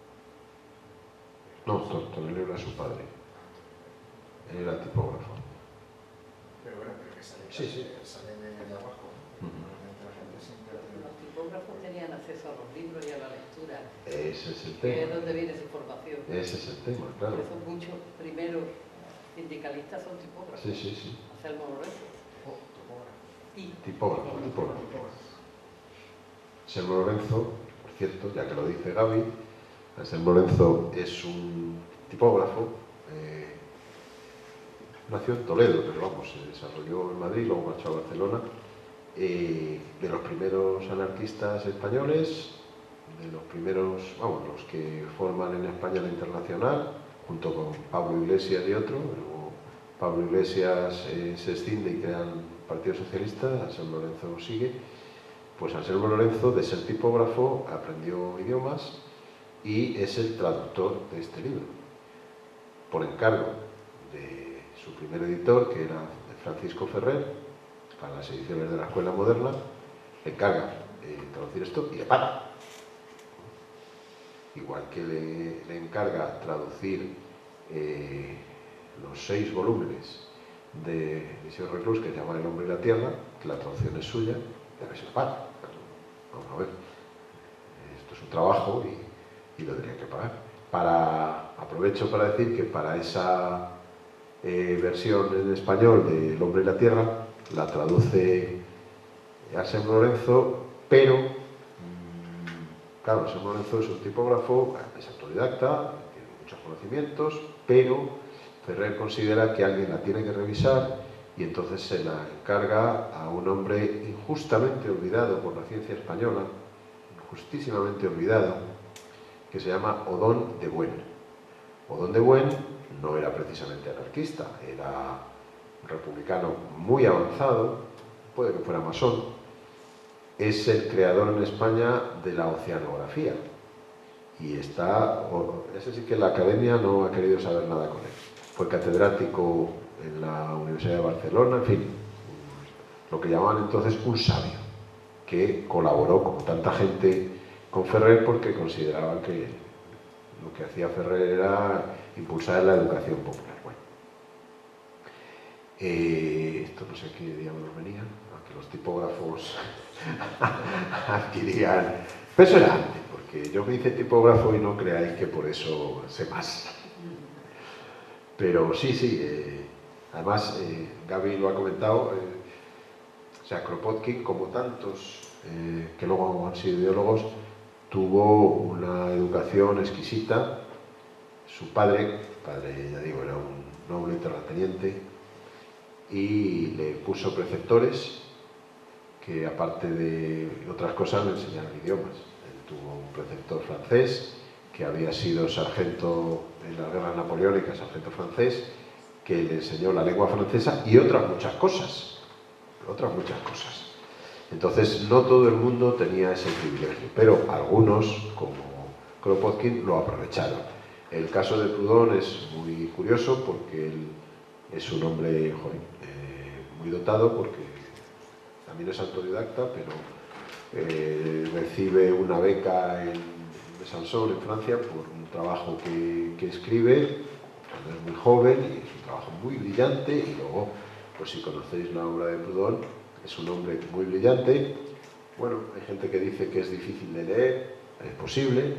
No, Tonelero era su padre. Él era tipógrafo. Pero bueno, pero que sale, Sí, sí. sale de abajo. Normalmente la gente siempre ha tenido... Los tipógrafos tenían acceso a los libros y a la lectura, Ese es el que es tema. donde viene esa información. Ese es el tema, Por claro. eso muchos primeros sindicalistas son tipógrafos. Sí, sí, sí. Anselmo Lorenzo. Tipógrafo. Anselmo Lorenzo, por cierto, ya que lo dice Gaby, Anselmo Lorenzo es un tipógrafo, nació en Toledo, pero vamos, se desarrolló en Madrid, luego marchó a Barcelona, de los primeros anarquistas españoles, de los primeros, vamos, los que forman en España la Internacional, junto con Pablo Iglesias y otro. Luego Pablo Iglesias se escinde y crea el Partido Socialista, Anselmo Lorenzo sigue. Pues Anselmo Lorenzo, de ser tipógrafo, aprendió idiomas y es el traductor de este libro, por encargo de su primer editor, que era Francisco Ferrer, para las ediciones de la Escuela Moderna. Le encarga traducir esto y le paga. Igual que le encarga traducir los 6 volúmenes de Liceo Reclus, que se llama El hombre y la tierra, que la traducción es suya, y a ver si le paga. Vamos a ver, esto es un trabajo y lo tendría que pagar. Aprovecho para decir que para esa versión en español de El hombre y la tierra la traduce Anselmo Lorenzo, pero claro, Anselmo Lorenzo es un tipógrafo, es autodidacta, tiene muchos conocimientos, pero Ferrer considera que alguien la tiene que revisar y entonces se la encarga a un hombre injustamente olvidado por la ciencia española, injustísimamente olvidado, que se llama Odón de Buen. Odón de Buen no era precisamente anarquista, era un republicano muy avanzado, puede que fuera masón. Es el creador en España de la oceanografía y ese sí que la academia no ha querido saber nada con él. Fue catedrático en la Universidad de Barcelona, en fin, lo que llamaban entonces un sabio, que colaboró como tanta gente con Ferrer porque consideraban que lo que hacía Ferrer era impulsar la educación popular. Bueno, esto no sé qué diablos venían, aunque los tipógrafos adquirían... Pero eso era antes, porque yo me hice tipógrafo y no creáis que por eso sé más. Pero sí, además Gaby lo ha comentado, o sea, Kropotkin, como tantos que luego han sido ideólogos, tuvo una educación exquisita. Su padre, ya digo, era un noble terrateniente y le puso preceptores que, aparte de otras cosas, le enseñaron idiomas. Él tuvo un preceptor francés que había sido sargento en las guerras napoleónicas, sargento francés, que le enseñó la lengua francesa y otras muchas cosas. Entonces, no todo el mundo tenía ese privilegio, pero algunos, como Kropotkin, lo aprovecharon. El caso de Proudhon es muy curioso porque él es un hombre muy dotado, porque también es autodidacta, pero recibe una beca en Besançon, en Francia, por un trabajo que escribe cuando es muy joven, y es un trabajo muy brillante, y luego pues si conocéis la obra de Proudhon, es un hombre muy brillante. Bueno, hay gente que dice que es difícil de leer, es posible.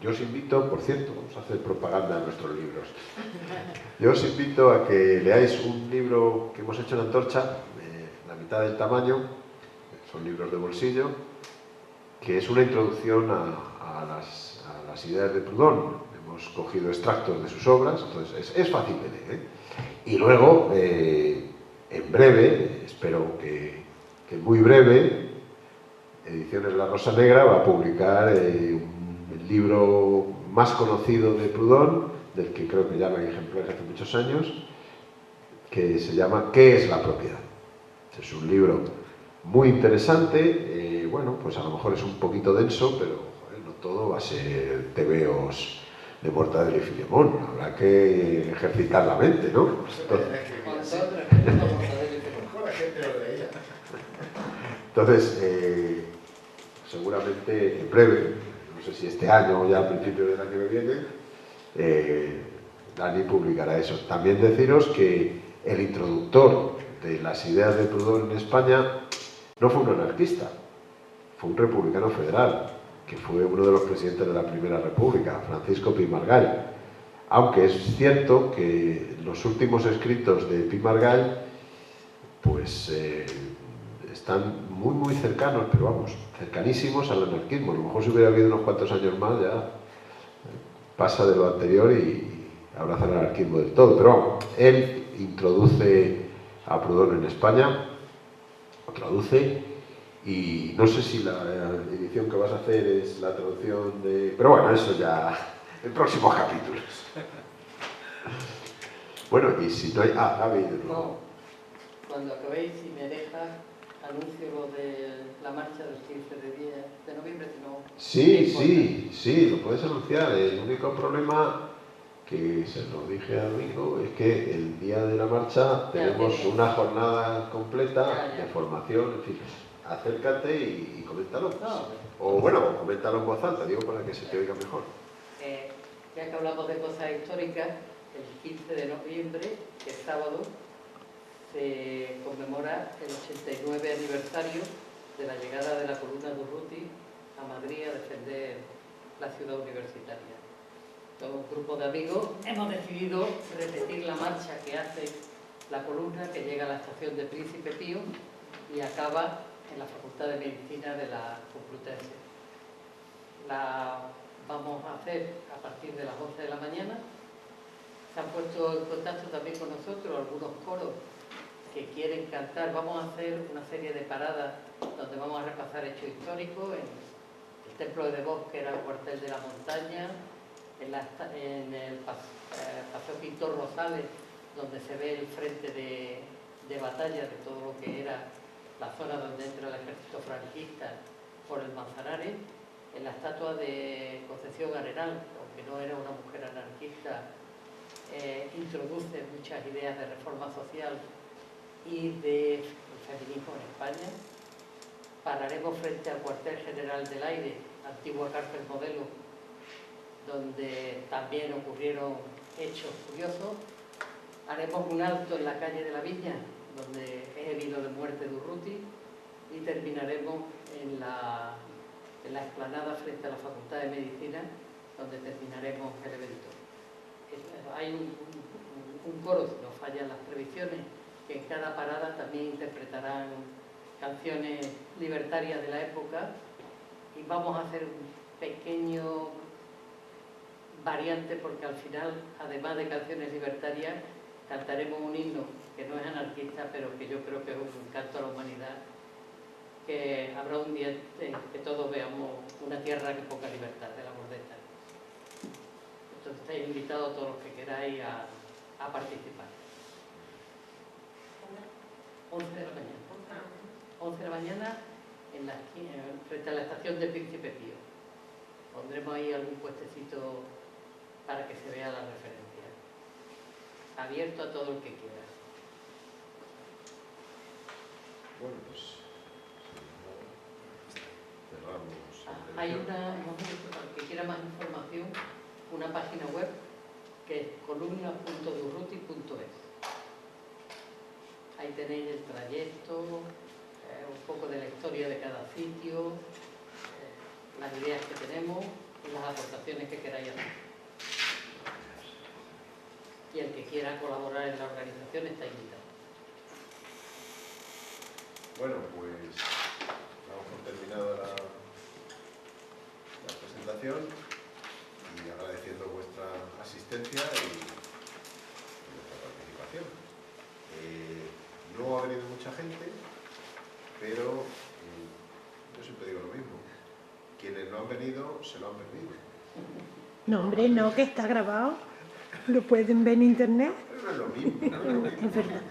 Yo os invito, por cierto, vamos a hacer propaganda de nuestros libros. Yo os invito a que leáis un libro que hemos hecho en Antorcha, la mitad del tamaño, son libros de bolsillo, que es una introducción a las ideas de Proudhon. Hemos cogido extractos de sus obras, entonces es fácil de leer, ¿eh? Y luego, en breve, espero que muy breve, Ediciones La Rosa Negra va a publicar el libro más conocido de Proudhon, del que creo que ya no hay ejemplares hace muchos años, que se llama ¿Qué es la propiedad? Es un libro muy interesante, bueno, pues a lo mejor es un poquito denso, pero joder, no todo va a ser tebeos de Mortadelo y Filemón, habrá que ejercitar la mente, ¿no? Entonces, seguramente en breve, no sé si este año o ya a principios del año que viene, Dani publicará eso. También deciros que el introductor de las ideas de Proudhon en España no fue un anarquista, fue un republicano federal, que fue uno de los presidentes de la Primera República, Francisco Pi Margall. Aunque es cierto que los últimos escritos de Pi Margall pues están muy cercanos, pero vamos, cercanísimos al anarquismo. A lo mejor si hubiera habido unos cuantos años más ya pasa de lo anterior y abraza el anarquismo del todo. Pero vamos, él introduce a Proudhon en España, lo traduce, y no sé si la edición que vas a hacer es la traducción de... Pero bueno, eso ya en próximos capítulos. Bueno, y si no hay... Ah, Gaby, de nuevo. No, cuando acabéis, si me dejas, anuncio lo de la marcha del 15 de noviembre, si no... Sí, lo puedes anunciar. El único problema, que se lo dije a Domingo, es que el día de la marcha tenemos una jornada completa de formación, en fin, acércate y coméntalo. No. O bueno, coméntalo en voz alta, digo, para que se te oiga mejor. Ya que hablamos de cosas históricas, el 15 de noviembre, que es sábado, se conmemora el 89 aniversario de la llegada de la columna de Urruti a Madrid a defender la ciudad universitaria. Todo un grupo de amigos hemos decidido repetir la marcha que hace la columna, que llega a la estación de Príncipe Pío y acaba en la Facultad de Medicina de la Complutense. La vamos a hacer a partir de las 11 de la mañana. Se han puesto en contacto también con nosotros algunos coros que quieren cantar. Vamos a hacer una serie de paradas donde vamos a repasar hechos históricos en el Templo de Devos, que era el cuartel de la montaña, en el Paseo Pintor Rosales, donde se ve el frente de batalla de todo lo que era la zona donde entra el ejército franquista por el Manzanares, en la estatua de Concepción Arenal, aunque no era una mujer anarquista, introduce muchas ideas de reforma social y de feminismo en España. Pararemos frente al cuartel general del aire, antigua cárcel modelo, donde también ocurrieron hechos curiosos. Haremos un alto en la calle de la Viña, donde es el hilo de muerte de Urruti, y terminaremos en la explanada frente a la Facultad de Medicina, donde terminaremos el evento. Hay un coro, si no fallan las previsiones, que en cada parada también interpretarán canciones libertarias de la época, y vamos a hacer un pequeño variante, porque al final, además de canciones libertarias, cantaremos un himno que no es anarquista, pero que yo creo que es un canto a la humanidad, que habrá un día en que todos veamos una tierra que ponga libertad, de la Bordeta. Entonces estáis invitados todos los que queráis a participar. 11 de la mañana. 11 de la mañana frente a la estación de Príncipe Pío. Pondremos ahí algún puestecito para que se vea la referencia. Abierto a todo el que quiera. Bueno, pues cerramos. Hay para el que quiera más información, una página web que es columna.durruti.es. Ahí tenéis el trayecto, un poco de la historia de cada sitio, las ideas que tenemos y las aportaciones que queráis hacer. Y el que quiera colaborar en la organización está invitado. Bueno, pues damos por terminada la presentación y agradeciendo vuestra asistencia y vuestra participación. No ha venido mucha gente, pero yo siempre digo lo mismo. Quienes no han venido se lo han perdido. No, hombre, no, que está grabado. Lo pueden ver en internet. Pero no es lo mismo, no es lo mismo. Es verdad.